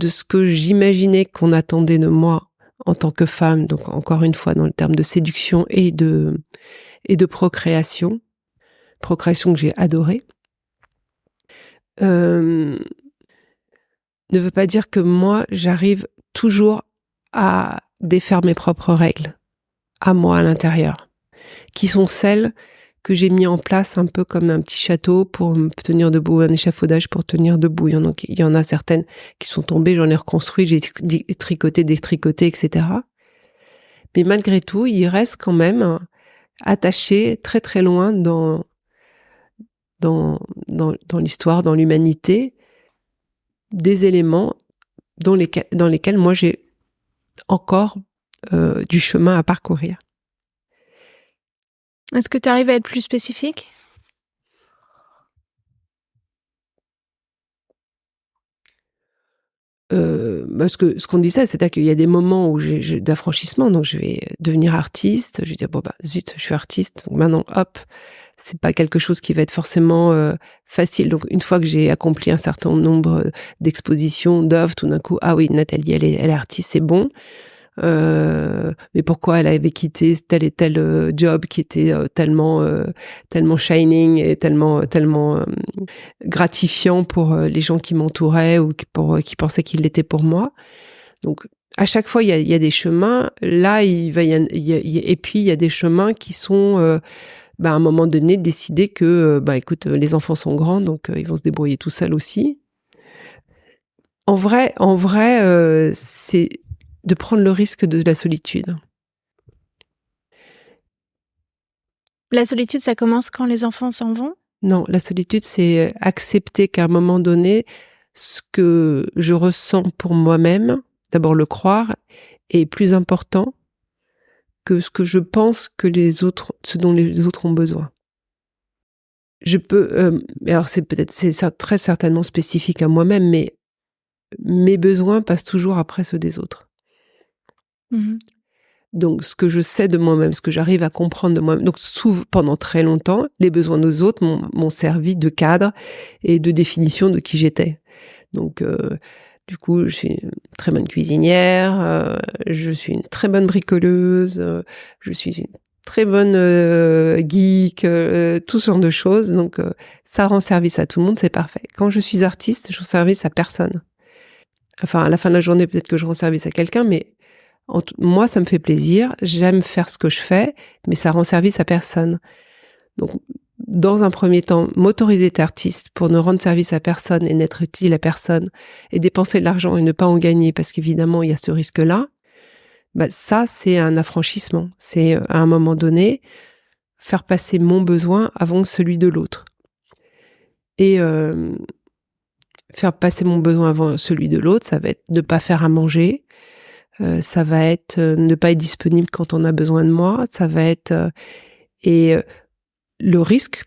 ce que j'imaginais qu'on attendait de moi en tant que femme, donc encore une fois dans le terme de séduction et de procréation que j'ai adorée, ne veut pas dire que moi j'arrive toujours à défaire mes propres règles, à moi à l'intérieur, qui sont celles que j'ai mis en place un peu comme un petit château pour me tenir debout, un échafaudage pour tenir debout. Il y en a certaines qui sont tombées, j'en ai reconstruit, j'ai tricoté, détricoté, etc. Mais malgré tout, il reste quand même attaché très très loin dans l'histoire, dans l'humanité, des éléments dans lesquels moi j'ai encore du chemin à parcourir. Est-ce que tu arrives à être plus spécifique? Ce qu'on disait, c'est-à-dire qu'il y a des moments où j'ai d'affranchissement, donc je vais devenir artiste, je vais dire, bon bah zut, je suis artiste, donc maintenant hop, c'est pas quelque chose qui va être forcément facile. Donc une fois que j'ai accompli un certain nombre d'expositions, d'œuvres, tout d'un coup, ah oui, Nathalie, elle est artiste, c'est bon. Mais pourquoi elle avait quitté tel et tel job qui était tellement shining et tellement gratifiant pour les gens qui m'entouraient ou qui pensaient qu'il l'était pour moi. Donc à chaque fois il y a des chemins. Là et puis il y a des chemins qui sont à un moment donné décider que écoute, les enfants sont grands, donc ils vont se débrouiller tout seuls aussi. En vrai, c'est de prendre le risque de la solitude. La solitude, ça commence quand les enfants s'en vont? Non, la solitude, c'est accepter qu'à un moment donné, ce que je ressens pour moi-même, d'abord le croire, est plus important que ce que je pense que ce dont les autres ont besoin. Je peux, alors c'est très certainement spécifique à moi-même, mais mes besoins passent toujours après ceux des autres. Mmh. Donc, ce que je sais de moi-même, ce que j'arrive à comprendre de moi-même. Donc, pendant très longtemps, les besoins des autres m'ont servi de cadre et de définition de qui j'étais. Donc, du coup, je suis une très bonne cuisinière, je suis une très bonne bricoleuse, je suis une très bonne geek, tout ce genre de choses. Donc, ça rend service à tout le monde, c'est parfait. Quand je suis artiste, je rends service à personne. Enfin, à la fin de la journée, peut-être que je rends service à quelqu'un, mais moi, ça me fait plaisir, j'aime faire ce que je fais, mais ça rend service à personne. Donc, dans un premier temps, m'autoriser à être artiste pour ne rendre service à personne et n'être utile à personne, et dépenser de l'argent et ne pas en gagner, parce qu'évidemment, il y a ce risque-là, ça, c'est un affranchissement. C'est, à un moment donné, faire passer mon besoin avant celui de l'autre. Et faire passer mon besoin avant celui de l'autre, ça va être ne pas faire à manger, ça va être ne pas être disponible quand on a besoin de moi, ça va être le risque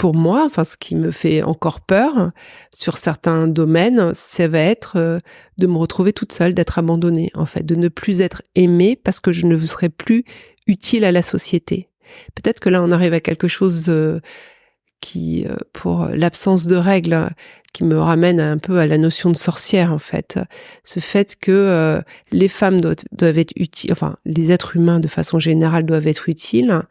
pour moi, enfin, ce qui me fait encore peur sur certains domaines, ça va être de me retrouver toute seule, d'être abandonnée, en fait, de ne plus être aimée parce que je ne serai plus utile à la société. Peut-être que là, on arrive à quelque chose qui, pour l'absence de règles, qui me ramène un peu à la notion de sorcière, en fait. Ce fait que les femmes doivent être utiles, enfin, les êtres humains, de façon générale, doivent être utiles,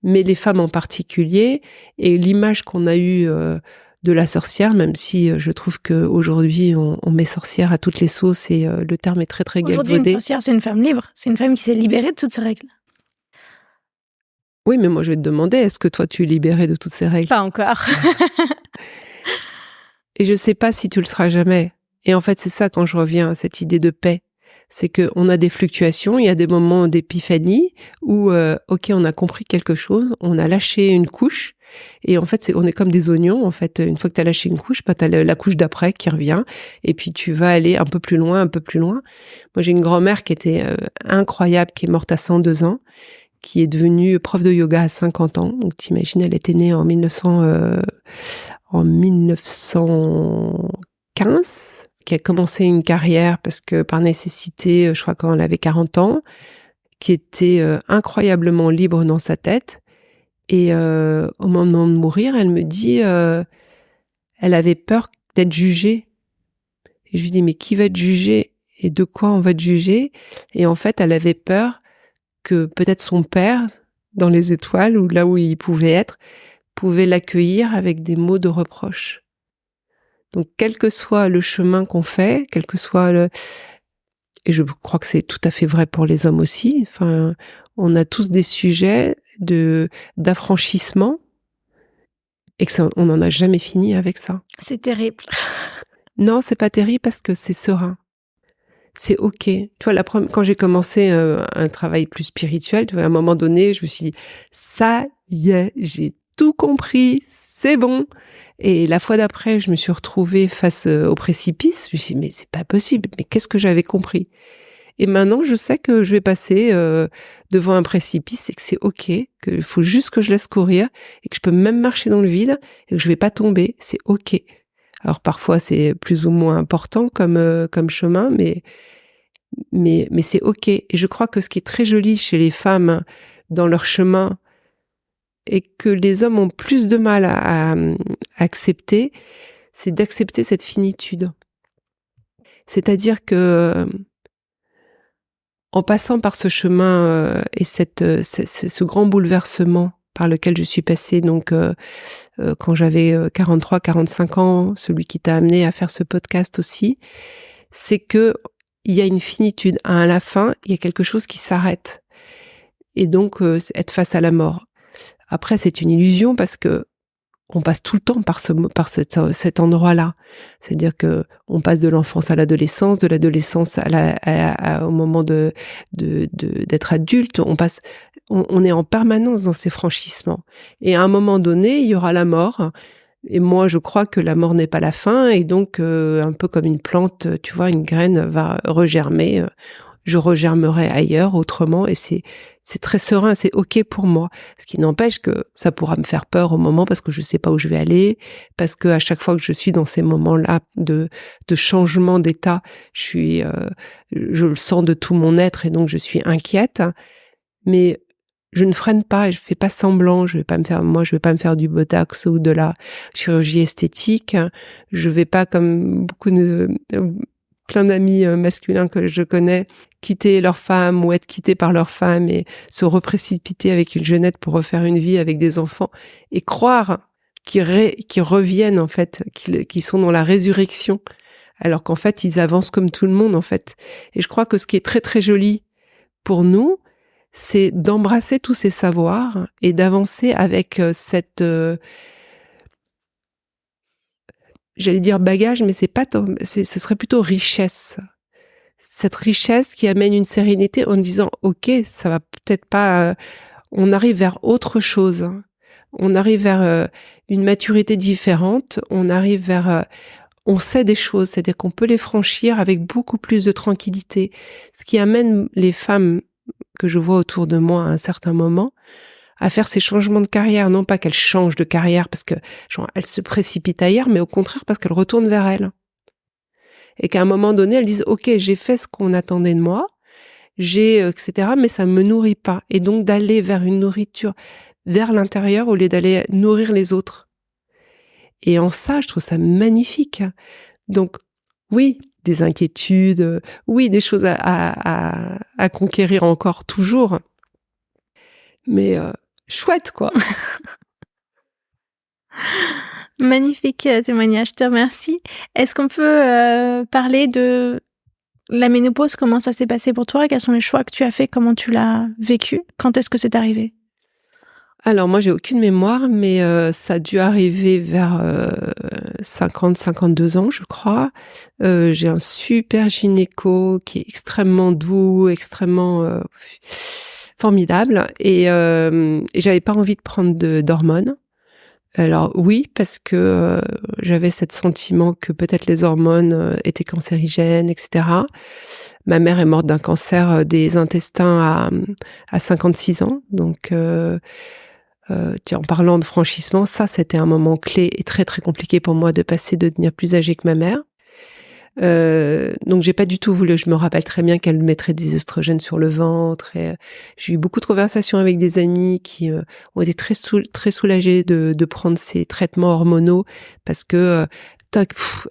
mais les femmes en particulier, et l'image qu'on a eue de la sorcière, même si je trouve qu'aujourd'hui, on met sorcière à toutes les sauces et le terme est très, très galvaudé. Aujourd'hui, une sorcière, c'est une femme libre. C'est une femme qui s'est libérée de toutes ces règles. Oui, mais moi, je vais te demander, est-ce que toi, tu es libérée de toutes ces règles? Pas encore. Et je sais pas si tu le seras jamais. Et en fait, c'est ça quand je reviens à cette idée de paix. C'est qu'on a des fluctuations, il y a des moments d'épiphanie où, ok, on a compris quelque chose, on a lâché une couche, et en fait, on est comme des oignons, en fait. Une fois que tu as lâché une couche, bah, tu as la couche d'après qui revient, et puis tu vas aller un peu plus loin, un peu plus loin. Moi, j'ai une grand-mère qui était incroyable, qui est morte à 102 ans, qui est devenue prof de yoga à 50 ans. Donc, t'imagines, elle était née en 1915, qui a commencé une carrière parce que par nécessité, je crois quand elle avait 40 ans, qui était incroyablement libre dans sa tête. Et au moment de mourir, elle me dit, elle avait peur d'être jugée. Et je lui dis, mais qui va te juger? Et de quoi on va te juger? Et en fait, elle avait peur que peut-être son père, dans les étoiles, ou là où il pouvait être, pouvait l'accueillir avec des mots de reproche. Donc, quel que soit le chemin qu'on fait, quel que soit et je crois que c'est tout à fait vrai pour les hommes aussi, enfin, on a tous des sujets d'affranchissement et on n'en a jamais fini avec ça. C'est terrible. Non, c'est pas terrible parce que c'est serein. C'est ok. Tu vois, quand j'ai commencé un travail plus spirituel, tu vois, à un moment donné, je me suis dit, ça y est, j'ai tout compris, c'est bon. Et la fois d'après, je me suis retrouvée face au précipice. Je me suis dit, mais c'est pas possible. Mais qu'est-ce que j'avais compris? Et maintenant, je sais que je vais passer devant un précipice et que c'est ok, qu'il faut juste que je laisse courir et que je peux même marcher dans le vide et que je vais pas tomber. C'est ok. Alors parfois, c'est plus ou moins important comme chemin, mais c'est ok. Et je crois que ce qui est très joli chez les femmes dans leur chemin et que les hommes ont plus de mal à accepter, c'est d'accepter cette finitude. C'est-à-dire que en passant par ce chemin et ce grand bouleversement par lequel je suis passée, donc quand j'avais 43-45 ans, celui qui t'a amené à faire ce podcast aussi, c'est que il y a une finitude. À la fin, il y a quelque chose qui s'arrête. Et donc, être face à la mort. Après, c'est une illusion parce que on passe tout le temps par cet endroit-là. C'est-à-dire que on passe de l'enfance à l'adolescence, de l'adolescence au moment d'être adulte. On est en permanence dans ces franchissements. Et à un moment donné, il y aura la mort. Et moi, je crois que la mort n'est pas la fin. Et donc, un peu comme une plante, tu vois, une graine va regermer. Je regermerai ailleurs, autrement, et c'est très serein, c'est ok pour moi. Ce qui n'empêche que ça pourra me faire peur au moment parce que je sais pas où je vais aller, parce que à chaque fois que je suis dans ces moments-là de changement d'état, je le sens de tout mon être et donc je suis inquiète. Mais je ne freine pas et je fais pas semblant. Je vais pas me faire du botox ou de la chirurgie esthétique. Je vais pas, comme plein d'amis masculins que je connais, quitter leur femme ou être quittés par leur femme et se reprécipiter avec une jeunette pour refaire une vie avec des enfants et croire qu'ils reviennent, en fait, qu'ils sont dans la résurrection, alors qu'en fait, ils avancent comme tout le monde, en fait. Et je crois que ce qui est très, très joli pour nous, c'est d'embrasser tous ces savoirs et d'avancer avec j'allais dire bagage, mais ce serait plutôt richesse. Cette richesse qui amène une sérénité en disant, ok, ça va peut-être pas, on arrive vers autre chose. On arrive vers une maturité différente. On arrive vers, on sait des choses, c'est-à-dire qu'on peut les franchir avec beaucoup plus de tranquillité. Ce qui amène les femmes que je vois autour de moi à un certain moment à faire ces changements de carrière. Non pas qu'elle change de carrière parce que genre, elle se précipite ailleurs, mais au contraire parce qu'elle retourne vers elle. Et qu'à un moment donné, elle dise « Ok, j'ai fait ce qu'on attendait de moi, etc. mais ça me nourrit pas. » Et donc d'aller vers une nourriture vers l'intérieur au lieu d'aller nourrir les autres. Et en ça, je trouve ça magnifique. Donc, oui, des inquiétudes, oui, des choses à conquérir encore, toujours. Mais chouette, quoi. Magnifique témoignage, je te remercie. Est-ce qu'on peut parler de la ménopause, comment ça s'est passé pour toi? Quels sont les choix que tu as faits? Comment tu l'as vécu? Quand est-ce que c'est arrivé? Alors moi, j'ai aucune mémoire, mais ça a dû arriver vers 50-52 ans, je crois. J'ai un super gynéco qui est extrêmement doux, extrêmement formidable, et j'avais pas envie de prendre d'hormones. Alors oui, parce que j'avais ce sentiment que peut-être les hormones étaient cancérigènes, etc. Ma mère est morte d'un cancer des intestins à 56 ans, donc... en parlant de franchissement, ça, c'était un moment clé et très, très compliqué pour moi de passer, de devenir plus âgée que ma mère. Donc, j'ai pas du tout voulu. Je me rappelle très bien qu'elle mettrait des œstrogènes sur le ventre. Et, j'ai eu beaucoup de conversations avec des amis qui ont été très soulagés de prendre ces traitements hormonaux parce que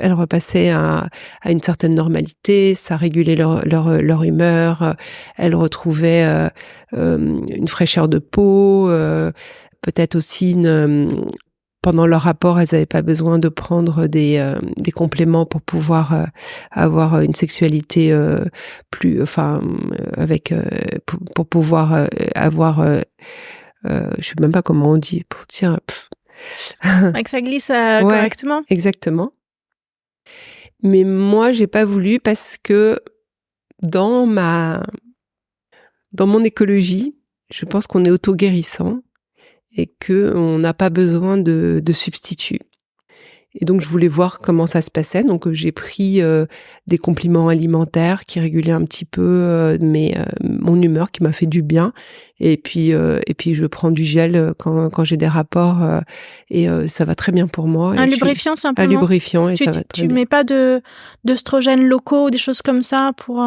elle repassait à une certaine normalité, ça régulait leur humeur, elles retrouvaient une fraîcheur de peau, peut-être aussi pendant leur rapport, elles n'avaient pas besoin de prendre des compléments pour pouvoir avoir une sexualité plus, avec pour pouvoir avoir, je sais même pas comment on dit, pour dire. Que ça glisse ouais, correctement. Exactement. Mais moi, j'ai pas voulu parce que dans mon écologie, je pense qu'on est auto-guérissant et que on n'a pas besoin de substituts. Et donc, je voulais voir comment ça se passait. Donc, j'ai pris des compléments alimentaires qui régulaient un petit peu mon humeur, qui m'a fait du bien. Et puis, je prends du gel quand j'ai des rapports et ça va très bien pour moi. Un lubrifiant simplement. Un lubrifiant et ça va très bien. Tu mets pas d'œstrogènes locaux ou des choses comme ça pour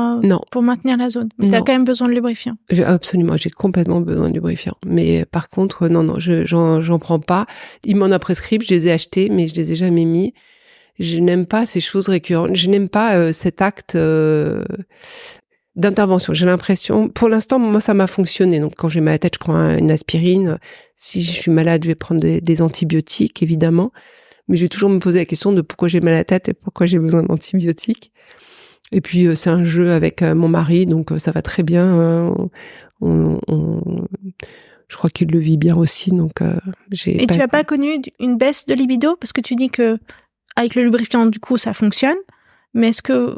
maintenir la zone. Mais tu as quand même besoin de lubrifiant. Absolument, j'ai complètement besoin de lubrifiant. Mais par contre, non, j'en prends pas. Il m'en a prescrit, je les ai achetés, mais je les ai jamais mis. Je n'aime pas ces choses récurrentes. Je n'aime pas cet acte d'intervention. J'ai l'impression, pour l'instant, moi, ça m'a fonctionné. Donc, quand j'ai mal à la tête, je prends une aspirine. Si je suis malade, je vais prendre des antibiotiques, évidemment. Mais je vais toujours me poser la question de pourquoi j'ai mal à la tête et pourquoi j'ai besoin d'antibiotiques. Et puis, c'est un jeu avec mon mari, donc ça va très bien. Je crois qu'il le vit bien aussi, donc Et tu n'as pas connu une baisse de libido? Parce que tu dis que avec le lubrifiant, du coup, ça fonctionne. Mais est-ce que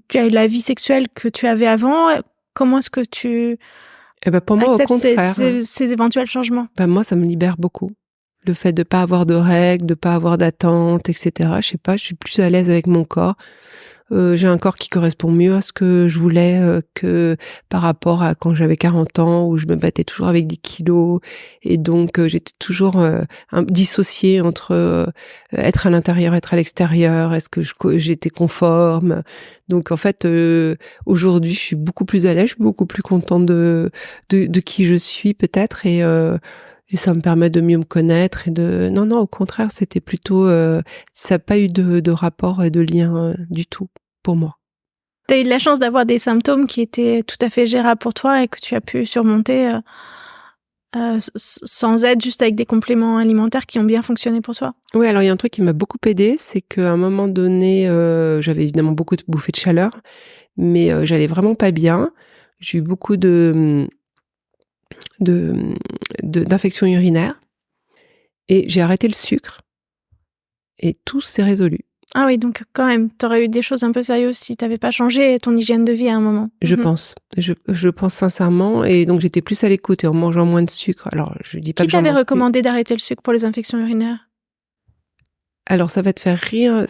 tu as eu la vie sexuelle que tu avais avant? Comment est-ce que tu pour moi, au contraire, ces éventuels changements? Moi, ça me libère beaucoup. Le fait de pas avoir de règles, de pas avoir d'attente, etc. Je sais pas, je suis plus à l'aise avec mon corps. J'ai un corps qui correspond mieux à ce que je voulais que par rapport à quand j'avais 40 ans où je me battais toujours avec des kilos et donc j'étais toujours dissociée entre être à l'intérieur, être à l'extérieur, est-ce que j'étais conforme. Donc en fait aujourd'hui je suis beaucoup plus à l'aise, je suis beaucoup plus contente de qui je suis peut-être et ça me permet de mieux me connaître et non, au contraire, c'était plutôt, ça n'a pas eu de rapport et de lien du tout pour moi. Tu as eu de la chance d'avoir des symptômes qui étaient tout à fait gérables pour toi et que tu as pu surmonter sans aide, juste avec des compléments alimentaires qui ont bien fonctionné pour toi. Oui, alors il y a un truc qui m'a beaucoup aidée, c'est qu'à un moment donné, j'avais évidemment beaucoup de bouffées de chaleur, mais j'allais vraiment pas bien. J'ai eu beaucoup d'infections urinaires et j'ai arrêté le sucre et tout s'est résolu. Ah oui, donc quand même, t'aurais eu des choses un peu sérieuses si t'avais pas changé ton hygiène de vie à un moment. Je pense. Je pense sincèrement et donc j'étais plus à l'écoute et en mangeant moins de sucre. Alors, je dis pas Qui t'avait recommandé d'arrêter le sucre pour les infections urinaires? Alors, ça va te faire rire,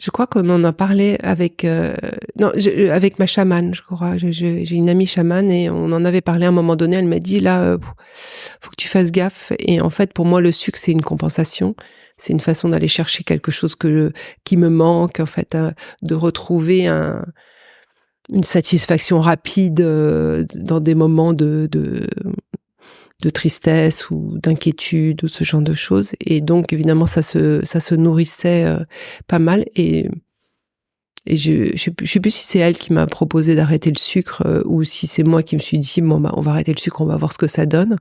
Je crois qu'on en a parlé avec avec ma chamane, je crois. J'ai une amie chamane et on en avait parlé à un moment donné. Elle m'a dit là, faut que tu fasses gaffe. Et en fait, pour moi, le sucre, c'est une compensation. C'est une façon d'aller chercher quelque chose qui me manque, en fait, de retrouver une satisfaction rapide dans des moments de tristesse ou d'inquiétude ou ce genre de choses. Et donc, évidemment, ça se nourrissait pas mal. Et je sais plus si c'est elle qui m'a proposé d'arrêter le sucre ou si c'est moi qui me suis dit, bon, bah, on va arrêter le sucre, on va voir ce que ça donne.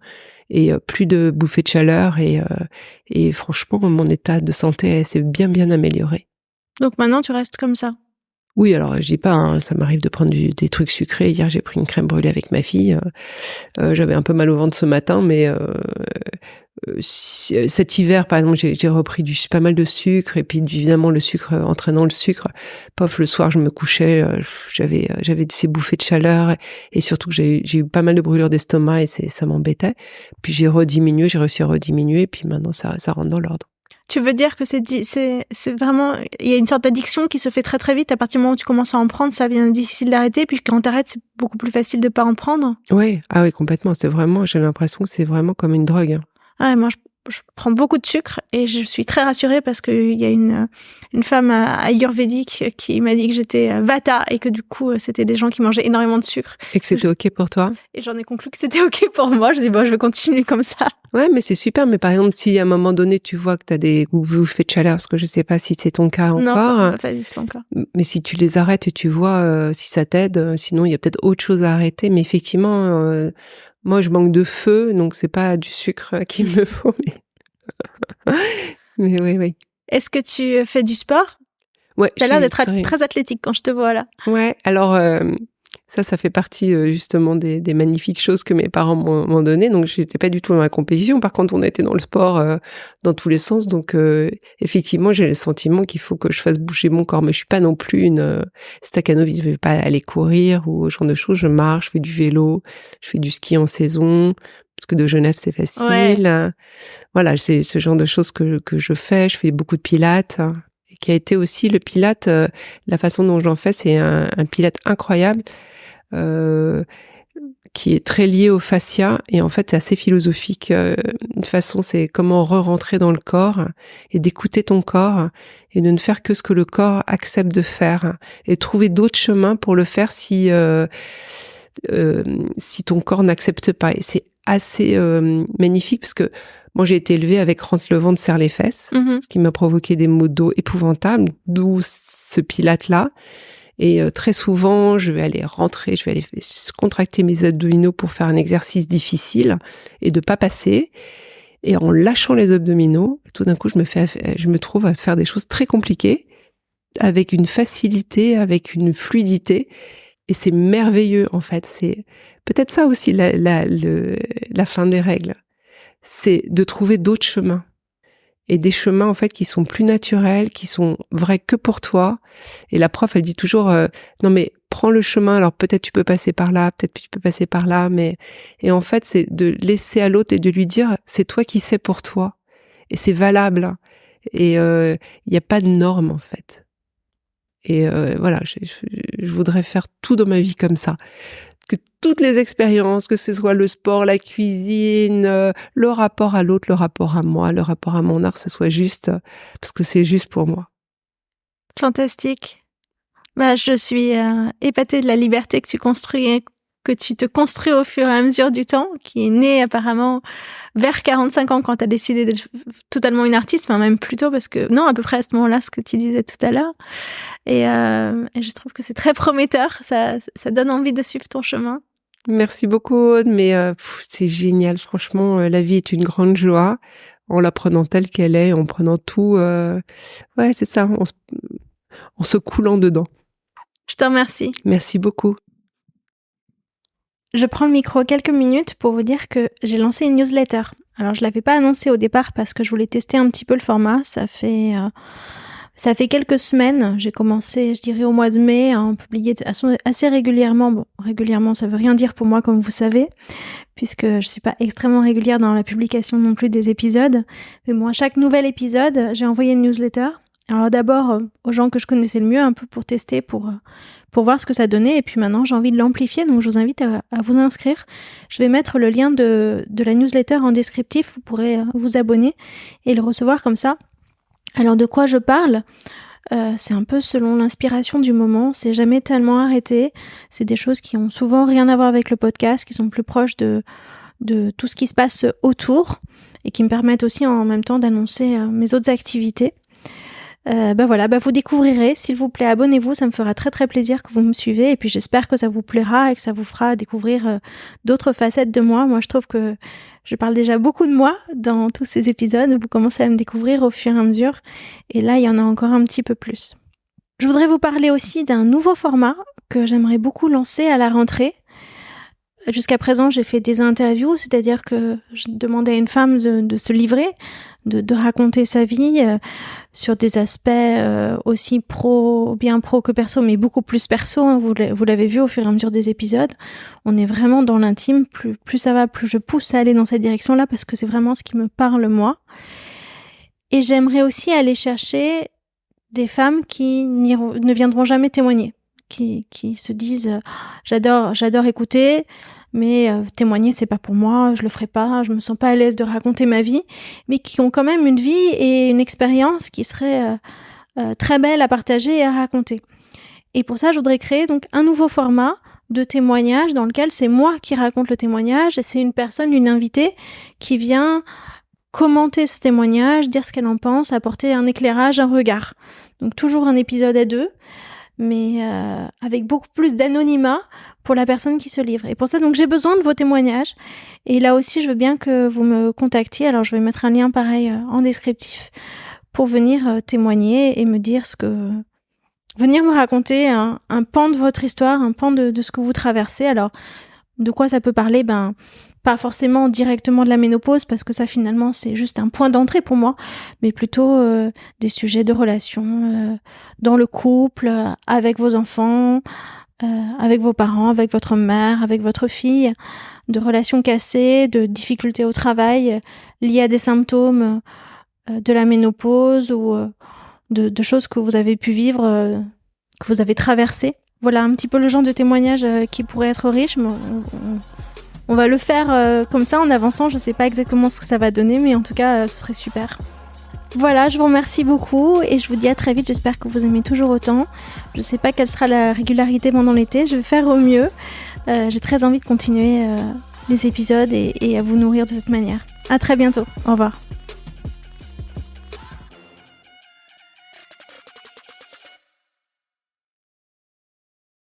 Et plus de bouffées de chaleur. Et franchement, mon état de santé s'est bien amélioré. Donc maintenant, tu restes comme ça? Oui, alors je dis pas, hein, ça m'arrive de prendre des trucs sucrés. Hier, j'ai pris une crème brûlée avec ma fille. J'avais un peu mal au ventre ce matin, mais cet hiver, par exemple, j'ai repris pas mal de sucre, et puis évidemment le sucre entraînant le sucre. Pof, le soir, je me couchais, j'avais ces bouffées de chaleur, et surtout que j'ai eu pas mal de brûlures d'estomac, et ça m'embêtait. Puis j'ai réussi à rediminuer, et puis maintenant ça rentre dans l'ordre. Tu veux dire que c'est vraiment, il y a une sorte d'addiction qui se fait très très vite. À partir du moment où tu commences à en prendre, ça devient difficile d'arrêter. Puis quand t'arrêtes, c'est beaucoup plus facile de pas en prendre. Ouais, ah oui, complètement. J'ai l'impression que c'est vraiment comme une drogue. Ah, moi, je prends beaucoup de sucre et je suis très rassurée parce qu'il y a une femme ayurvédique qui m'a dit que j'étais Vata et que du coup, c'était des gens qui mangeaient énormément de sucre. Et que c'était OK pour toi? Et j'en ai conclu que c'était OK pour moi. Je dis, bon, je vais continuer comme ça. Ouais, mais c'est super. Mais par exemple, si à un moment donné, tu vois que tu as des bouffées de chaleur, parce que je sais pas si c'est ton cas encore. Non, pas du tout encore. Mais si tu les arrêtes et tu vois si ça t'aide, sinon il y a peut-être autre chose à arrêter. Mais effectivement, moi, je manque de feu, donc c'est pas du sucre qu'il me faut. Mais oui. Est-ce que tu fais du sport? Ouais. Tu as l'air d'être très athlétique quand je te vois là. Ouais, alors ça fait partie justement des magnifiques choses que mes parents m'ont donné. Donc j'étais pas du tout dans la compétition. Par contre, on était dans le sport dans tous les sens. Donc effectivement, j'ai le sentiment qu'il faut que je fasse bouger mon corps. Mais je suis pas non plus une stakhanoviste. Je vais pas aller courir ou ce genre de choses. Je marche, je fais du vélo, je fais du ski en saison. Parce que de Genève, c'est facile. Ouais. Voilà, c'est ce genre de choses que je fais. Je fais beaucoup de pilates. Et qui a été aussi le pilate, la façon dont j'en fais, c'est un pilate incroyable. Qui est très lié au fascia, et en fait c'est assez philosophique. Une façon, c'est comment re-rentrer dans le corps et d'écouter ton corps et de ne faire que ce que le corps accepte de faire et trouver d'autres chemins pour le faire si ton corps n'accepte pas. Et c'est assez magnifique parce que moi j'ai été élevée avec rentre le ventre, serre les fesses, ce qui m'a provoqué des maux de dos épouvantables, d'où ce pilate-là. Et très souvent, je vais aller contracter mes abdominaux pour faire un exercice difficile et de pas passer. Et en lâchant les abdominaux, tout d'un coup, je me trouve à faire des choses très compliquées avec une facilité, avec une fluidité. Et c'est merveilleux, en fait. C'est peut-être ça aussi la fin des règles. C'est de trouver d'autres chemins. Et des chemins, en fait, qui sont plus naturels, qui sont vrais que pour toi. Et la prof, elle dit toujours, non mais prends le chemin, alors peut-être tu peux passer par là, peut-être tu peux passer par là, mais... Et en fait, c'est de laisser à l'autre et de lui dire, c'est toi qui sais pour toi. Et c'est valable. Et il n'y a pas de normes, en fait. Et voilà, je voudrais faire tout dans ma vie comme ça. Que toutes les expériences, que ce soit le sport, la cuisine, le rapport à l'autre, le rapport à moi, le rapport à mon art, ce soit juste, parce que c'est juste pour moi. Fantastique. Je suis épatée de la liberté que tu te construis au fur et à mesure du temps, qui est née apparemment vers 45 ans quand tu as décidé d'être totalement une artiste, enfin même plus tôt, parce que non, à peu près à ce moment-là, ce que tu disais tout à l'heure. Et je trouve que c'est très prometteur, ça donne envie de suivre ton chemin. Merci beaucoup, Aude, mais c'est génial, franchement, la vie est une grande joie, en la prenant telle qu'elle est, en prenant tout, ouais, c'est ça, en se coulant dedans. Je te remercie. Merci beaucoup. Je prends le micro quelques minutes pour vous dire que j'ai lancé une newsletter. Alors, je l'avais pas annoncé au départ parce que je voulais tester un petit peu le format. Ça fait quelques semaines. J'ai commencé, je dirais, au mois de mai à en publier assez régulièrement. Bon, régulièrement, ça veut rien dire pour moi, comme vous savez, puisque je suis pas extrêmement régulière dans la publication non plus des épisodes. Mais bon, à chaque nouvel épisode, j'ai envoyé une newsletter. Alors d'abord, aux gens que je connaissais le mieux, un peu pour tester, pour voir ce que ça donnait. Et puis maintenant, j'ai envie de l'amplifier, donc je vous invite à vous inscrire. Je vais mettre le lien de la newsletter en descriptif. Vous pourrez vous abonner et le recevoir comme ça. Alors de quoi je parle ? C'est un peu selon l'inspiration du moment. C'est jamais tellement arrêté. C'est des choses qui ont souvent rien à voir avec le podcast, qui sont plus proches de tout ce qui se passe autour et qui me permettent aussi en même temps d'annoncer mes autres activités. Vous découvrirez, s'il vous plaît, abonnez-vous, ça me fera très très plaisir que vous me suivez et puis j'espère que ça vous plaira et que ça vous fera découvrir d'autres facettes de moi. Moi, je trouve que je parle déjà beaucoup de moi dans tous ces épisodes, vous commencez à me découvrir au fur et à mesure et là, il y en a encore un petit peu plus. Je voudrais vous parler aussi d'un nouveau format que j'aimerais beaucoup lancer à la rentrée. Jusqu'à présent, j'ai fait des interviews, c'est-à-dire que je demandais à une femme de se livrer, de raconter sa vie sur des aspects aussi bien pro que perso, mais beaucoup plus perso. Hein, vous l'avez vu au fur et à mesure des épisodes. On est vraiment dans l'intime. Plus ça va, plus je pousse à aller dans cette direction-là parce que c'est vraiment ce qui me parle moi. Et j'aimerais aussi aller chercher des femmes qui ne viendront jamais témoigner. Qui se disent j'adore écouter, mais témoigner c'est pas pour moi, je le ferai pas, je me sens pas à l'aise de raconter ma vie, mais qui ont quand même une vie et une expérience qui serait très belle à partager et à raconter. Et pour ça, je voudrais créer donc un nouveau format de témoignage dans lequel c'est moi qui raconte le témoignage et c'est une invitée qui vient commenter ce témoignage, dire ce qu'elle en pense, apporter un éclairage, un regard. Donc toujours un épisode à deux, mais avec beaucoup plus d'anonymat pour la personne qui se livre. Et pour ça, donc, j'ai besoin de vos témoignages. Et là aussi, je veux bien que vous me contactiez. Alors, je vais mettre un lien pareil en descriptif pour venir témoigner et me dire venir me raconter un pan de votre histoire, un pan de ce que vous traversez. Alors, de quoi ça peut parler ? Pas forcément directement de la ménopause, parce que ça, finalement, c'est juste un point d'entrée pour moi, mais plutôt des sujets de relations dans le couple, avec vos enfants, avec vos parents, avec votre mère, avec votre fille, de relations cassées, de difficultés au travail liées à des symptômes de la ménopause ou de choses que vous avez pu vivre, que vous avez traversées. Voilà un petit peu le genre de témoignage qui pourrait être riche, mais on va le faire comme ça en avançant. Je sais pas exactement ce que ça va donner, mais en tout cas, ce serait super. Voilà, je vous remercie beaucoup et je vous dis à très vite. J'espère que vous aimez toujours autant. Je sais pas quelle sera la régularité pendant l'été. Je vais faire au mieux. J'ai très envie de continuer les épisodes et à vous nourrir de cette manière. À très bientôt. Au revoir.